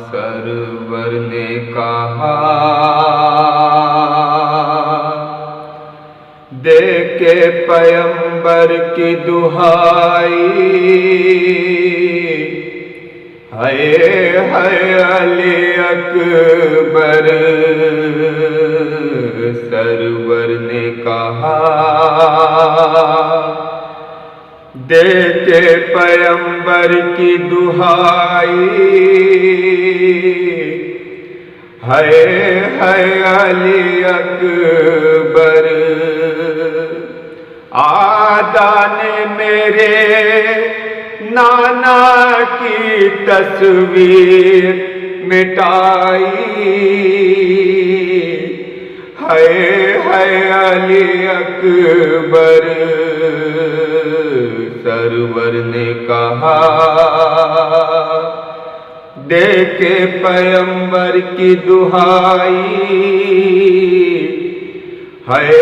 سرور نے کہا دے کے پیغمبر کی دہائی، ہے علی اکبر۔ سرور نے کہا دے کے پیغمبر کی دہائی، ہے علی اکبر۔ آدھا نے میرے نانا کی تصویر مٹائی، ہے علی اکبر۔ سرور نے کہا دے کے پیغمبر کی دہائی، ہے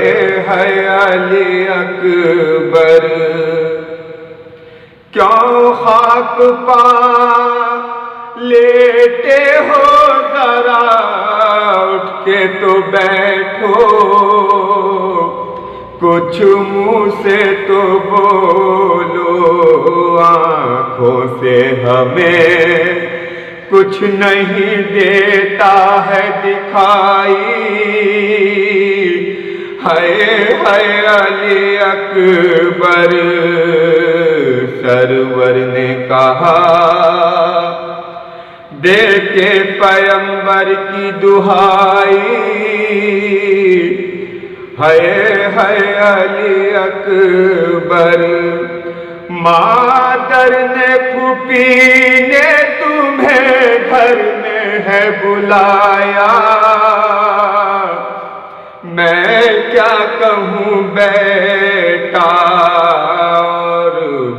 علی اکبر۔ کیوں خاک پا لیٹے ہو، ذرا اٹھ کے تو بیٹھو، کچھ منہ سے تو بولو، آنکھوں سے ہمیں کچھ نہیں دیتا ہے دکھائی، ہے علی اکبر۔ سرور نے کہا دے کے پیغمبر کی دہائی، ہے علی اکبر۔ مادر نے پھوپھی نے تمہیں گھر میں ہے بلایا، میں کیا کہوں بیٹا، اور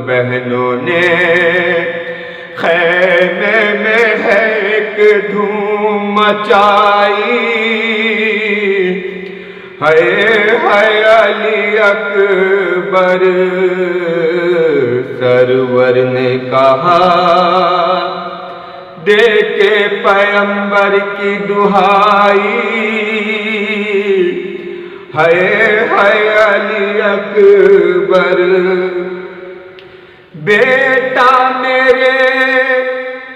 بہنوں نے خیمے میں ہے ایک دھوم مچائی، ہے علی اکبر۔ سرور نے کہا دے کے پیغمبر کی دہائی، ہے علی اکبر۔ بیٹا میرے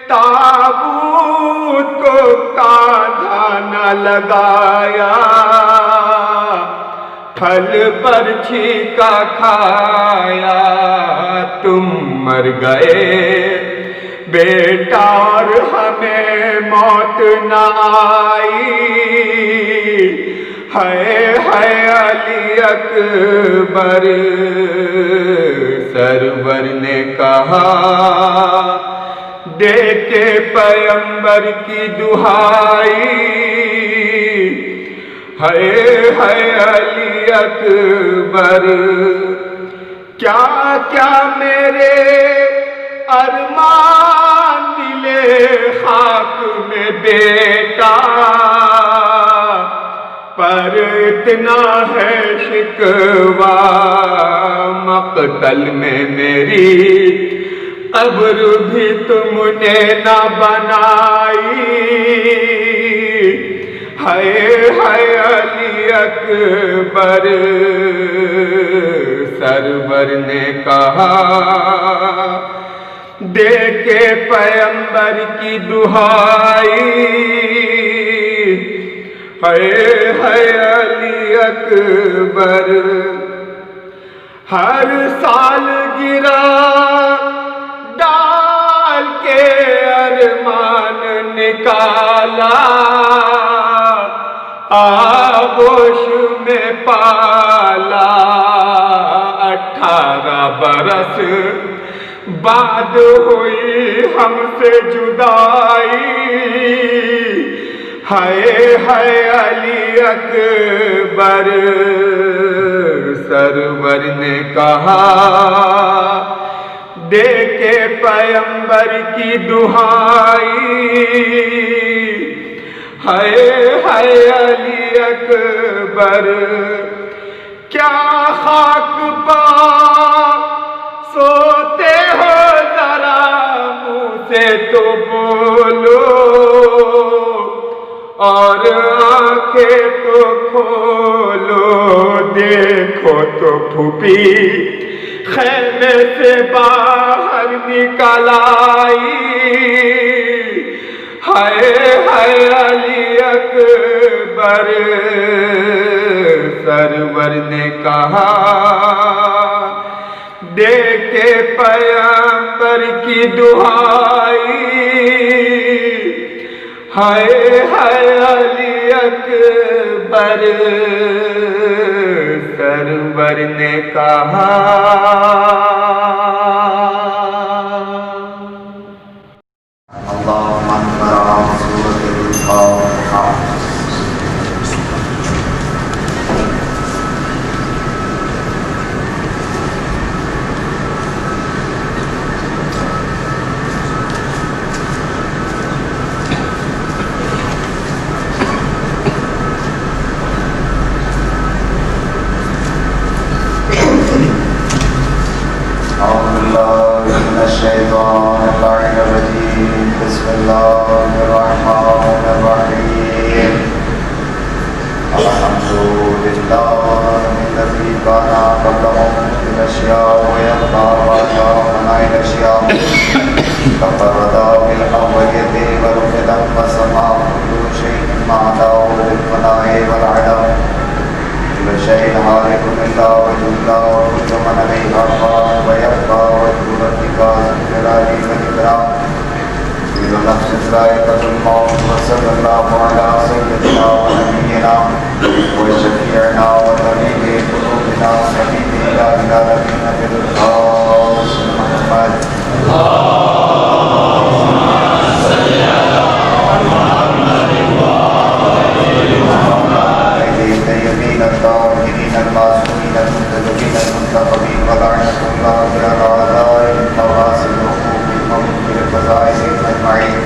تابوت کو کاندھا نہ لگایا، پھل پر چھینکا کھایا، تم مر گئے بیٹا اور ہمیں موت نہ آئی، ہے علی اکبر۔ سرور نے کہا دے کے پیغمبر کی دہائی، ہے علی اکبر۔ کیا کیا میرے ارمان ملے خاک میں بیٹا، پر اتنا ہے شکوہ مقتل میں میری قبر بھی تم نے نہ بنائی، ہے علی اکبر۔ سرور نے کہا دے کے پیغمبر کی دہائی، ہے علی اکبر۔ ہر سال گرا ڈال کے ارمان نکالا، آغوش میں پالا، 18 برس بعد ہوئی ہم سے جدائی، ہے علی اکبر۔ سرور نے کہا دے کے پیغمبر کی دہائی، ہے علی اکبر۔ کیا خاک پا سوتے ہو ذرا منہ سے تو بولو اور آنکھیں تو کھولو، دیکھو تو پھوپھی خیمے سے باہر نکل آئی، ہائے ہائے علی اکبر، سرور نے کہا دے کے پیغمبر کی دہائی، ہائے ہائے علی اکبر، سرور نے کہا اللهم انصر سورة الفاتحة. أعوذ بالله من الشيطان اللعين الرجيم. بسم الله الرحمن الرحيم. الحمد لله الذي كان قدمه بالأشياء ويبقى وأشاء منع الأشياء تفرد بالأولية والقدم وسمع كل شيء ما عداه بالفناء والعدم، كل شيء هالك إلا وجهه وكل من عليها فان ويبقى وجه ربك ذو الجلال والإكرام. كل نفس ذائقة الموت، وصلى الله على سيدنا ونبينا وشفيعنا وطبيب قلوبنا حبيبنا إلى نبينا بالخاص محمد. الطيبين الطاهرين المعصومين المنتجبين المنتخبين، ولعنة الله على أعدائهم النواصب الحقوق الموت بالفزائل أجمعين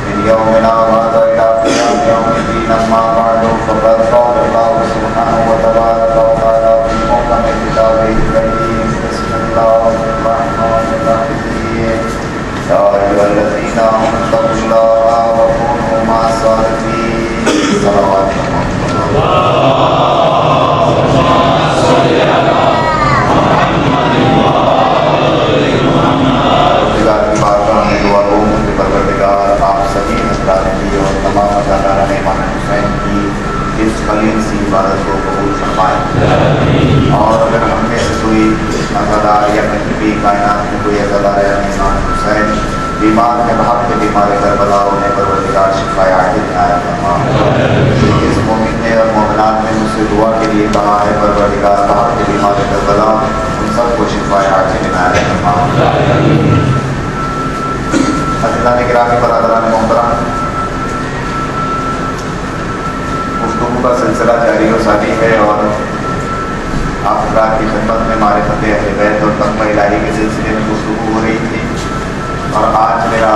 من يومنا هذا إلى قيام يوم الدين. أما بعد، فقد قال الله سبحانه وتبارك وتعالى في محكم كتابه الكريم. بسم الله الرحمن الرحيم. يا أيها الذين آمنوا اتقوا الله وكونوا مع الصادقين. صلوات اس قلیل سی عبادت کو قبول فرمائے، اور اگر ہم میں سے کوئی عزادار یا کہیں بھی کائنات میں کوئی عزادار یا امام حسین بیمار ہے، بہت کے بیمار کربلا ہونے پر پروردگار شفا عاجل عنایت فرما. اس مومن نے اور مومنات نے مجھ سے دعا کے لیے کہا ہے، پروردگار بہت کے بیمار کربلا ان سب کو شفا عاجل عنایت فرما. عزیزان گرامی، برادران محترم، گفتگو کا سلسلہ جاری و ساری ہے، اور آپ حضرات کی خدمت میں معرفت اہل بیت اور تقویٰ الہی کے سلسلے میں گفتگو ہو رہی تھی. اور آج میرا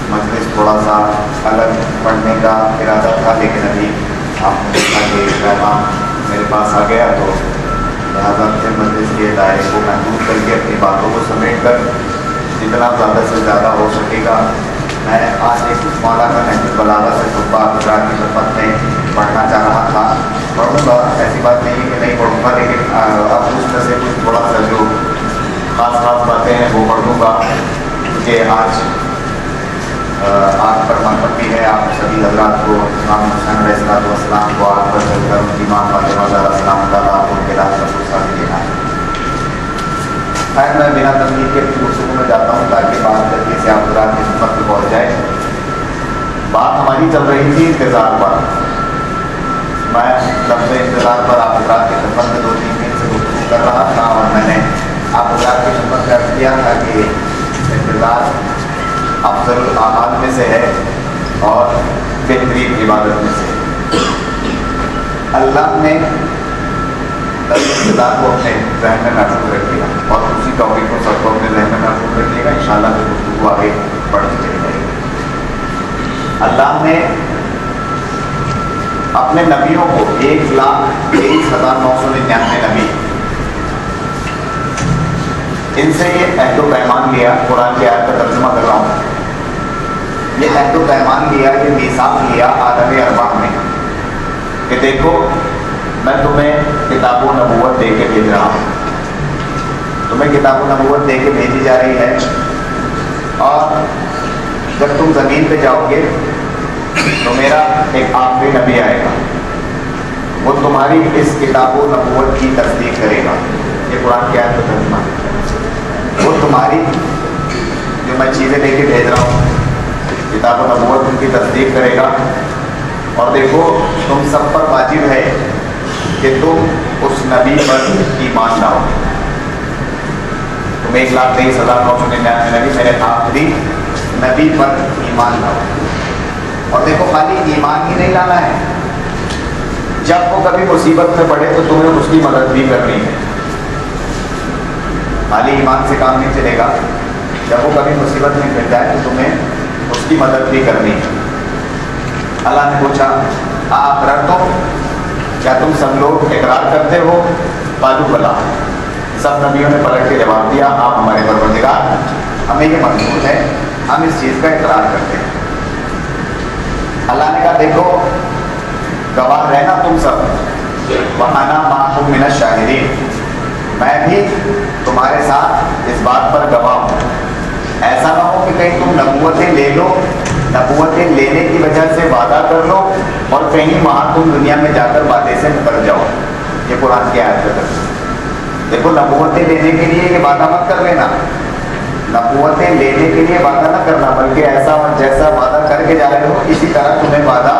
مجلس تھوڑا سا الگ پڑھنے کا ارادہ تھا، لیکن ابھی آپ نے دیکھا کہ پیغام میرے پاس آ گیا، تو لہٰذا پھر مجلس کے دائرے کو محدود کر کے اپنی باتوں کو سمیٹ کر جتنا زیادہ سے زیادہ ہو سکے گا میں آج ایک مولا کا نہج البلاغہ سے خطبہ حضرات کی خدمت میں پڑھنا چاہ رہا تھا. پڑھوں گا، ایسی بات نہیں ہے کہ نہیں پڑھوں گا، لیکن اب اس میں سے کچھ تھوڑا سا جو خاص باتیں ہیں وہ پڑھ دوں گا، کیونکہ آج پر منقبی ہے. آپ سبھی حضرات کو امام حسین علیہ السلام کو آگ پر چل کر ان کی ماں فاطمہ زہرا سلام اللہ ان کے لاش کا پوچھا بھی دینا ہے. خیر، میں بنا تنقید کے گفتگو میں جاتا ہوں تاکہ بات جلدی سے آپ حضرات کی خدمت میں پہنچ جائے. بات ہماری چل رہی تھی انتظار پر. میں لفظ انتظار پر آپ حضرات کی خدمت میں 2-3 دن سے گفتگو کر رہا تھا، اور میں نے آپ حضرات کی خدمت میں عرض کیا تھا کہ انتظار افضل الاعمال میں سے ہے اور بہترین عبادت میں سے. اللہ نے انتظار کو اپنے ذہن میں محفوظ رکھ لیا، اور اسی ٹاپک کو سب کو اپنے ذہن میں محفوظ رکھ لے گا. انشاءاللہ پھر گفتگو آگے بڑھتی چلی جائے گی. اللہ نے اپنے نبیوں کو 1,23,999 نبی ان سے یہ عہد و پیمان لیا، قرآن کی آیت کا ترجمہ کر رہا ہوں، یہ عہد و پیمان لیا، یہ میثاق لیا عالم ارواح میں کہ دیکھو میں تمہیں کتاب و نبوت دے کے بھیج رہا ہوں، تمہیں کتاب و نبوت دے کے بھیجی جا رہی ہے، اور جب تم زمین پہ جاؤ گے تو میرا ایک آخری نبی آئے گا، وہ تمہاری اس کتاب و نبوت کی تصدیق کرے گا۔ یہ قرآن کی آیت کا ترجمہ ہے، وہ تمہاری جو میں چیزیں لے کے بھیج رہا ہوں کتاب و نبوت ان کی تصدیق کرے گا، اور دیکھو تم سب پر واجب ہے کہ تم اس نبی پر ایمان لاؤ۔ تم 1,23,999 نبی میرے آخری نبی پر ایمان لاؤ، اور دیکھو خالی ایمان ہی نہیں لانا ہے، جب وہ کبھی مصیبت میں پڑے تو تمہیں اس کی مدد بھی کرنی ہے۔ خالی ایمان سے کام نہیں چلے گا، جب وہ کبھی مصیبت میں گر جائے تو تمہیں اس کی مدد بھی کرنی ہے۔ اللہ نے پوچھا اقررتم، کیا تم سب لوگ اقرار کرتے ہو؟ قالوا بلی، سب نبیوں نے پلٹ کے جواب دیا آپ ہمارے پروردگار، ہمیں یہ منظور ہے، ہم اس چیز کا اقرار کرتے ہیں۔ اللہ نے کہا دیکھو گواہ رہنا تم سب، وَأَنَا مَعَكُم مِّنَ الشَّاهِدِينَ، میں بھی تمہارے ساتھ اس بات پر گواہ ہوں۔ ایسا نہ ہو کہ کہیں تم نبوتیں لے لو، نبوتیں لینے کی وجہ سے وعدہ کر لو اور کہیں وہاں تم دنیا میں جا کر وعدے سے مکر جاؤ۔ یہ قرآن کی آیت ہے۔ دیکھو نبوتیں لینے کے لیے یہ وعدہ مت کر لینا، نبوتیں لینے کے لیے وعدہ نہ کرنا، بلکہ ایسا جیسا وعدہ کر کے جا رہے ہو اسی طرح تمہیں وعدہ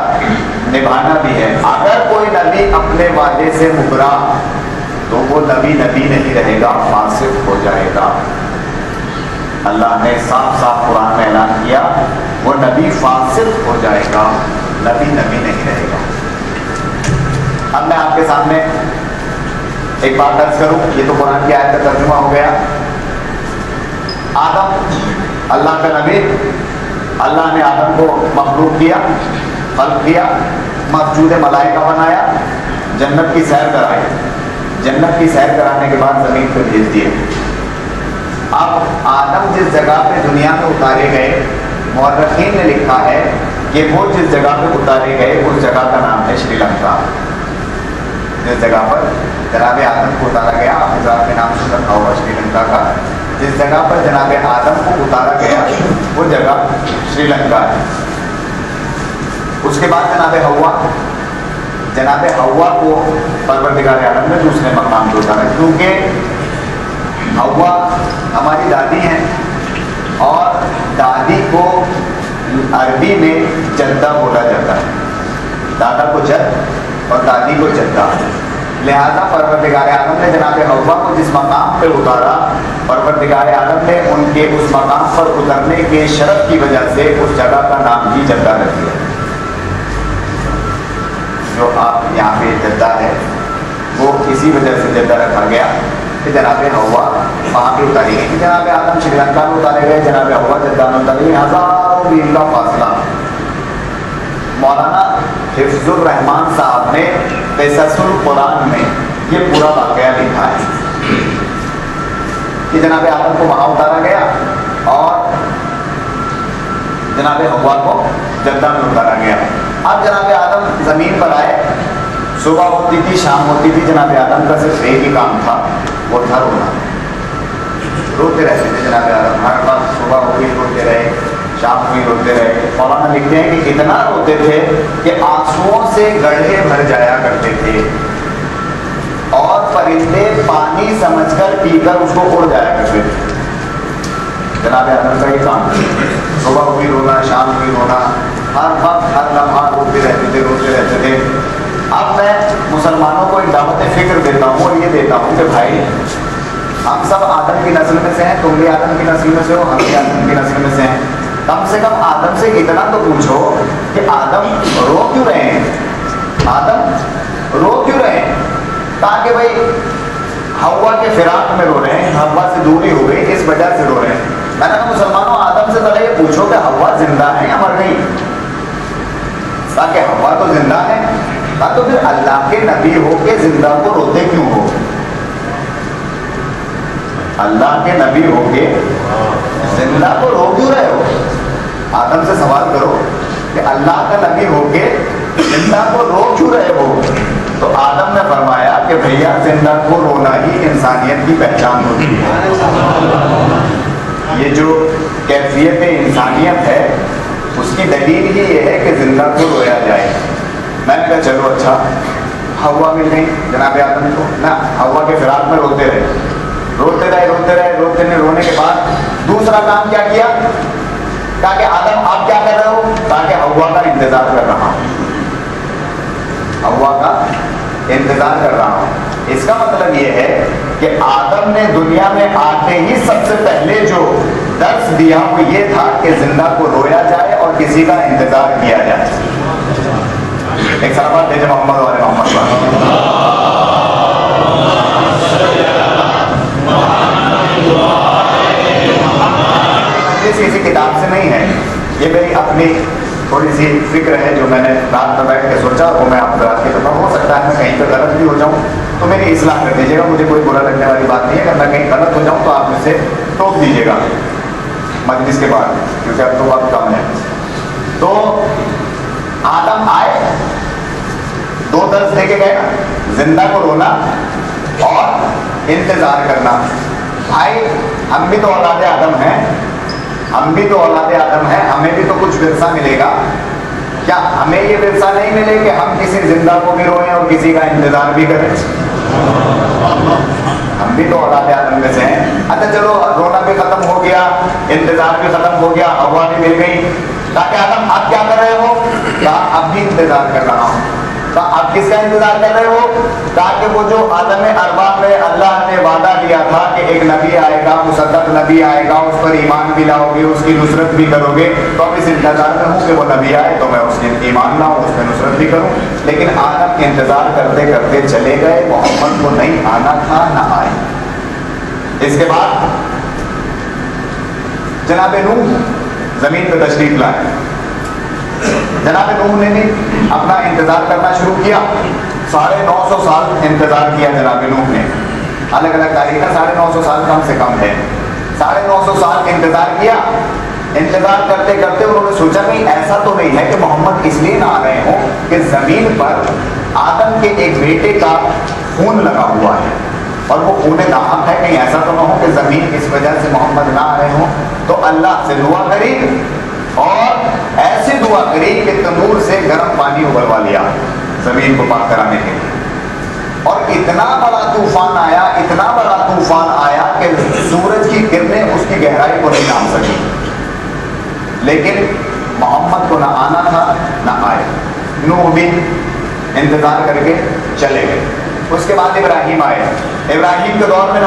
نبھانا بھی ہے۔ اگر کوئی نبی اپنے وعدے سے مکرا تو وہ نبی نہیں رہے گا، فاسق ہو جائے گا۔ اللہ نے صاف صاف قرآن میں اعلان کیا وہ نبی فاسق ہو جائے گا، نبی نہیں رہے گا۔ اب میں آپ کے سامنے ایک بات عرض کروں، یہ تو قرآن کی آیت کا ترجمہ ہو گیا۔ آدم اللہ کا نبی، اللہ نے آدم کو مخلوق کیا، خلق کیا، مسجود ملائکہ بنایا، جنت کی سیر کرائی، جنت کی سیر کرانے کے بعد زمین پہ بھیج دیے۔ اب آدم جس جگہ پہ دنیا میں اتارے گئے، مورخین نے لکھا ہے کہ وہ جس جگہ پہ اتارے گئے اس جگہ کا نام ہے شری لنکا۔ جس جگہ پر جناب آدم کو اتارا گیا، آپ حضرات کے نام سن رکھا ہوگا شری لنکا کا، جس جگہ پر جناب آدم کو اتارا گیا وہ جگہ شری لنکا ہے۔ اس کے بعد جناب حوا کو پروردگار عالم نے دوسرے مقام پہ اتارا، کیونکہ حوا ہماری دادی ہیں، اور دادی کو عربی میں جدہ بولا جاتا ہے، دادا کو جد اور دادی کو جدہ، لہذا پروردگار عالم نے جناب حوا کو جس مقام پہ اتارا، پروردگار عالم نے ان کے اس مقام پر اترنے کے شرف کی وجہ سے اس جگہ کا نام ہی جدہ رکھ دیا۔ جو آپ یہاں پہ جدہ ہے وہ اسی وجہ سے جدہ رکھا گیا کہ جناب حوا وہاں پہ اتاری گئی، جناب آدم شری لنکا میں اتارے گئے، جناب حوا جدہ میں اتاری گئی، ہزاروں میل کا فاصلہ۔ مولانا حفظ الرحمان صاحب نے قصص القرآن میں یہ پورا واقعہ لکھا ہے کہ جناب آدم کو وہاں اتارا گیا اور جناب حوا کو جدہ میں اتارا گیا۔ اب جناب آدم زمین پر آئے، صبح ہوتی تھی شام ہوتی تھی، جناب آدم کا صرف ایک ہی کام تھا، وہ تھا رونا، روتے رہتے تھے جناب آدم، ہر وقت صبح ہوئی روتے رہے، شام ہوئی روتے رہے۔ مولانا لکھتے ہیں کہ اتنا روتے تھے کہ آنسوؤں سے گڑھے بھر جایا کرتے تھے، اور پرندے پانی سمجھ کر پی کر اس کو اڑ جایا کرتے تھے۔ جناب آدم کا یہ کام تھا، صبح ہوئی رونا، شام ہوئی رونا، ہر وقت ہر لمحہ روتے رہتے تھے۔ اب میں مسلمانوں کو ایک دعوت فکر دیتا ہوں اور یہ دیتا ہوں کہ بھائی ہم سب آدم کی نسل میں سے ہیں، تم بھی آدم کی نسل میں سے ہو، ہم بھی آدم کی نسل میں سے ہیں، کم سے کم آدم سے اتنا تو پوچھو کہ آدم رو کیوں رہے ہیں، آدم رو کیوں رہے ہیں؟ تاکہ بھائی حوا کے فراق میں رو رہے ہیں، حوا سے دوری ہو گئی اس وجہ سے رو رہے ہیں۔ میں نے کہا مسلمانوں آدم سے پہلے یہ پوچھو کہ حوا زندہ ہے یا مر گئی، تاکہ حوا تو زندہ ہے، تو پھر اللہ کے نبی ہو کے زندہ کو روتے کیوں ہو؟ اللہ کے نبی ہو کے زندہ کو رو کیوں رہے ہو؟ آدم سے سوال کرو کہ اللہ کا نبی ہو کے زندہ کو رو کیوں رہے ہو؟ تو آدم نے فرمایا کہ بھیا زندہ کو رونا ہی انسانیت کی پہچان ہوتی ہے. یہ جو کیفیت انسانیت ہے اس کی دلیل ہی یہ ہے کہ زندہ کو رویا جائے. میں نے کہا چلو اچھا، ہوا مل گئی جناب آدم کو نا، ہوا کے فراق میں روتے رہے رونے کے بعد دوسرا کام کیا کیا؟ کہا کہ آدم آپ کیا کر رہے ہو؟ کہا کہ ہوا کا انتظار کر رہا ہوں، ہوا کا انتظار کر رہا ہوں. اس کا مطلب یہ ہے کہ آدم نے دنیا میں آتے ہی سب سے پہلے جو درس دیا وہ یہ تھا کہ زندہ کو رویا جائے اور کسی کا انتظار کیا جائے. ایک سلام دیجیے محمد والے محمد کسی کتاب سے نہیں ہے، یہ میری اپنی تھوڑی سی فکر ہے جو میں نے رات میں بیٹھ کے سوچا، وہ میں آپ کو رات کے ہو سکتا ہے میں کہیں پہ غلط بھی ہو جاؤں تو میری اصلاح کر دیجیے گا. مجھے کوئی برا لگنے والی بات نہیں ہے، اگر میں کہیں غلط ہو جاؤں تو آپ مجھ سے ٹوک دیجیے گا مجلس کے بعد، کیونکہ اب تو وقت کم ہے. تو آدم آئے، دو درس دے کے گئے نا، زندہ کو رونا اور انتظار کرنا. بھائی ہم بھی تو اولاد آدم ہیں، ہمیں بھی تو کچھ ورثہ ملے گا. کیا ہمیں یہ ورثہ نہیں ملے کہ ہم کسی زندہ کو بھی روئیں اور کسی کا انتظار بھی کریں؟ ہم بھی تو اولاد آدم میں سے ہیں. اچھا چلو رونا بھی ختم ہو گیا، انتظار بھی ختم ہو گیا، ہوا بھی مل گئی. تاکہ آدم آپ کیا کر رہے ہو؟ کہا اب بھی انتظار کر رہا ہوں. آپ کس کا انتظار کر رہے ہو؟ تاکہ وہ جو عالم ارواح میں اللہ نے وعدہ دیا تھا کہ ایک نبی آئے گا، مصدق نبی آئے گا، اس پر ایمان بھی لاؤ گے، اس کی نصرت بھی کرو گے. تو اب اس انتظار میں ہوں کہ وہ نبی آئے تو میں اس کے ایمان لاؤں، اس پہ نصرت بھی کروں. لیکن آدم کے انتظار کرتے کرتے چلے گئے، محمد کو نہیں آنا تھا، نہ آئے. اس کے بعد جناب نوح زمین پہ تشریف لائے. جناب نوح نے بھی اپنا انتظار کرنا شروع کیا. 950 سال انتظار کیا جناب نوح نے. الگ الگ تاریخ ہے، 950 سال کم سے کم ہے. 950 سال انتظار کیا. انتظار کرتے کرتے انہوں نے سوچا کہ ایسا تو نہیں ہے کہ محمد اس لیے نہ آ رہے ہوں کہ زمین پر آدم کے ایک بیٹے کا خون لگا ہوا ہے اور وہ خون ناحق ہے. کہیں ایسا تو نہ ہو کہ زمین اس وجہ سے محمد نہ آ رہے ہوں. تو اللہ سے دعا کری اور ایسی دعا کری کہ تنور سے گرم پانی ابلوا لیا زمین کو پاک کرانے کے لیے. اور اتنا بڑا طوفان آیا کہ سورج کی کرنیں اس کی گہرائی کو نہیں نام سکی. لیکن محمد کو نہ آنا تھا نہ آئے. نوح بھی انتظار کر کے چلے گئے. اس کے بعد ابراہیم آئے. ابراہیم کے دور میں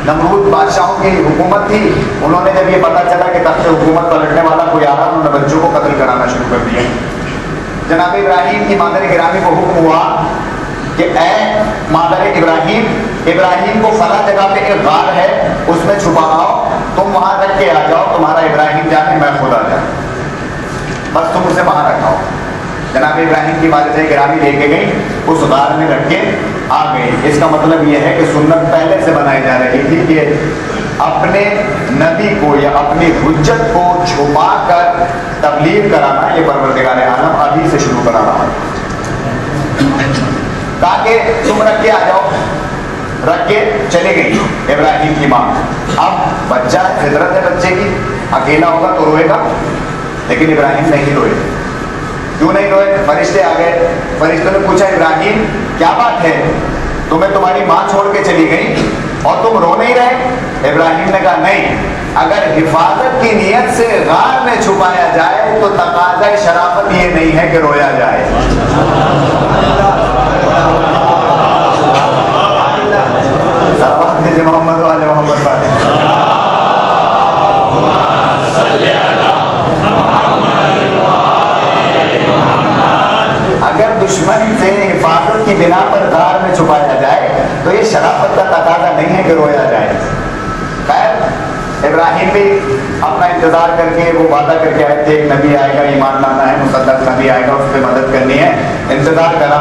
نمرود بادشاہوں کی حکومت تھی. انہوں نے جب یہ پتا چلا کہ تخت حکومت پلٹنے والا کوئی آ رہا، انہوں نے بچوں کو قتل کرانا شروع کر دیا. جناب ابراہیم کی مادر گرامی کو حکم ہوا کہ اے مادر ابراہیم کو فلاں جگہ پہ ایک غار ہے، اس میں چھپا آؤ، تم وہاں رکھ کے آ جاؤ، تمہارا ابراہیم جانے میں خود آ جائے، بس تم اسے وہاں رکھاؤ. جناب ابراہیم کی والدہ گرامی لے کے گئی، اس غار میں رکھ کے آ گئی. اس کا مطلب یہ ہے کہ سنت پہلے سے بنائی جا رہی تھی کہ اپنے نبی کو یا اپنی حجت کو چھپا کر تبلیغ کرانا یہ پروردگار عالم ابھی سے شروع کرا رہا ہے. تاکہ تم رکھ کے آ جاؤ. رکھ کے چلے گئی ابراہیم کی ماں. اب بچہ فطرت ہے بچے کی، اکیلا ہوگا تو روئے گا، لیکن ابراہیم نہیں روئے. کیوں نہیں روئے؟ فرشتے آ گئے. فرشتوں نے پوچھا ابراہیم کیا بات ہے، تمہیں تمہاری ماں چھوڑ کے چلی گئی اور تم رو نہیں رہے؟ ابراہیم نے کہا نہیں، اگر حفاظت کی نیت سے غار میں چھپایا جائے تو تقاضۂ شرافت یہ نہیں ہے کہ رویا جائے. محمد والے محمد والے اگر دشمن سے حفاظت کی بنا پر غار میں چھپایا جائے تو یہ شرافت کا تقاضا نہیں ہے کہ رویا جائے. خیر ابراہیم بھی اپنا انتظار کر کے وہ وعدہ کر کے آئے تھے ایک نبی آئے گا، ایمان لانا ہے، مصدق نبی آئے گا، اس پہ مدد کرنی ہے. انتظار کرا،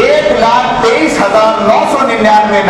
1,23,999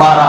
12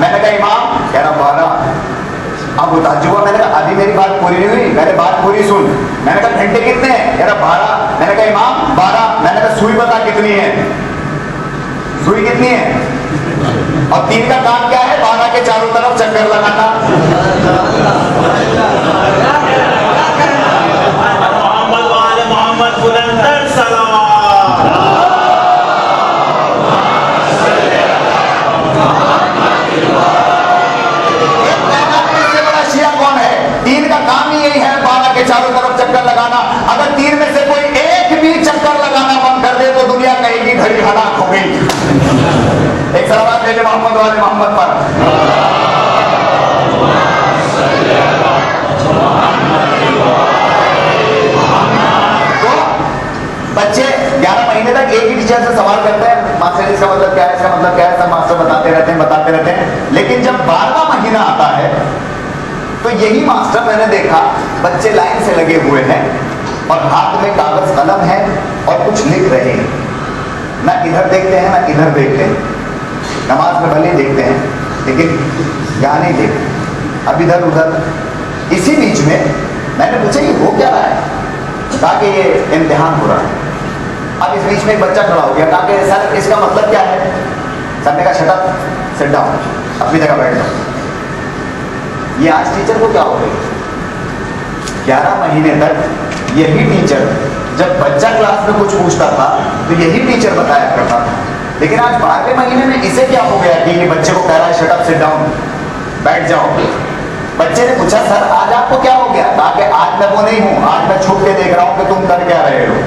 میں نے کہا امام، کہہ رہا 12. اب وہ تعجب ہوا. میں نے کہا ابھی میری بات پوری نہیں ہوئی، میں نے بات پوری سن. میں نے کہا گھنٹے کتنے ہیں؟ کہہ رہا 12. میں نے کہا امام 12. میں نے کہا سوئی بتا کتنی ہے؟ سوئی کتنی ہے؟ اور 3 کا کام کیا ہے؟ 12 کے چاروں طرف چکر لگانا. محمد والے محمد بلندر سلام. چاروں طرف چکر لگانا. اگر 3 میں سے کوئی ایک بھی چکر لگانا بند کر دے تو دنیا کہے گی گھڑی ہلاک ہو گئی. ایک سلامات بھیجے محمد والے محمد پر. تو بچے 11 مہینے تک ایک ہی ٹیچر سے سوال کرتے ہیں، ماسٹر اس کا مطلب کیا ہے، اس کا مطلب کیا ہے، سب ماسٹر بتاتے رہتے ہیں. لیکن جب 12واں مہینہ آتا ہے تو یہی ماسٹر میں نے دیکھا بچے لائن سے لگے ہوئے ہیں اور ہاتھ میں کاغذ قلم ہے اور کچھ لکھ رہے ہیں. نہ ادھر دیکھتے ہیں نہ ادھر دیکھتے ہیں. نماز میں بھلے دیکھتے ہیں لیکن یہاں نہیں دیکھتے، اب ادھر ادھر. اسی بیچ میں میں نے پوچھا یہ ہو کیا رہا ہے؟ کہا کہ یہ امتحان ہو رہا ہے. اب اس بیچ میں ایک بچہ کھڑا ہو گیا. کہا کہ سر اس کا مطلب کیا ہے؟ سر نے کہا شٹ اپ، سٹ ڈاؤن، اپنی جگہ بیٹھ جاؤ. یہ آج ٹیچر کو کیا ہو گئی؟ 11 مہینے تک یہی ٹیچر جب بچہ کلاس میں کچھ پوچھتا تھا تو یہی ٹیچر بتایا کرتا تھا. لیکن آج 12ویں مہینے میں اسے کیا ہو گیا کہ یہ بچے کو کہہ رہا ہے شٹ اپ، سٹ ڈاؤن، بیٹھ جاؤ. بچے نے پوچھا سر آج آپ کو کیا ہو گیا؟ کہا کہ آج میں وہ نہیں ہوں، آج میں چھپ کے دیکھ رہا ہوں کہ تم کر کیا رہے ہو.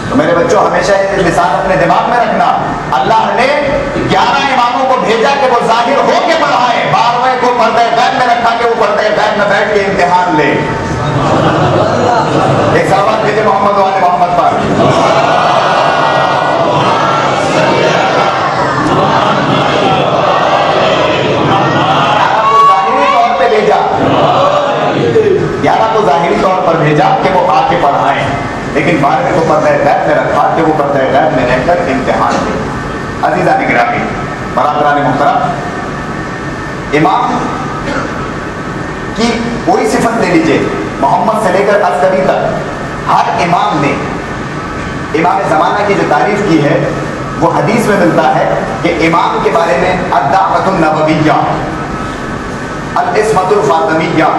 تو میرے بچوں ہمیشہ یہ مثال اپنے دماغ میں رکھنا. اللہ نے 11 اماموں کو بھیجا کہ وہ ظاہر ہو کے پڑھائے، 12ویں کو پردہ غیب میں رکھا کہ وہ پردہ غیب میں بیٹھ کے امتحان لے. ایک سلامات بھیجے محمد والے محمد پر. کو ظاہری طور پر بھیجا کہ وہ آ کے پڑھائیں، لیکن 12ویں کو پردہ غیب میں رکھا کہ وہ پردہ غیب میں رہ کر امتحان دے. عزیزان گرامی، برادران محترم، امام کی کوئی صفت لے لیجیے، محمد سے لے کر عسکری تک ہر امام نے امام زمانہ کی جو تعریف کی ہے وہ حدیث میں ملتا ہے کہ امام کے بارے میں الدعوۃ النبویہ، العصمۃ الفاطمیہ،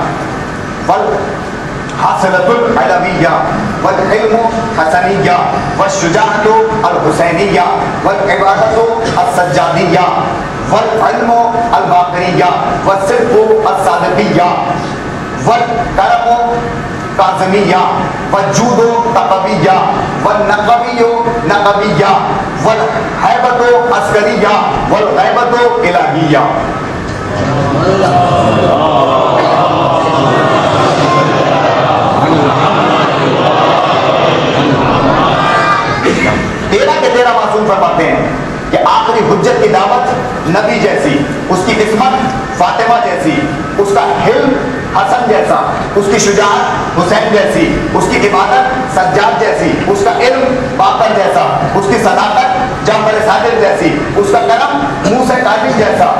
والحاصلۃ العلویہ، والعلم حسنیہ، والشجاعۃ الحسینیہ، والعبادۃ السجادیہ، والعلم الباقریہ، والصدق الصادقیہ، والکرم کاظمیہ، والجود تقویہ، والنقوی نقویہ، والہیبۃ عسکریہ، والغیبۃ الہیہ. تیرہ معصوم فرماتے ہیں کہ آخری حجت کی دعوت نبی جیسی، اس کی قسمت فاطمہ جیسی، اس کا حلم حسن جیسا، اس کی شجاعت حسین جیسی، اس کی عبادت سجاد جیسی، اس کا علم باقر جیسا، اس کی صداقت جعفر صادق جیسی، اس کا کرم موسیٰ کاظم جیسا،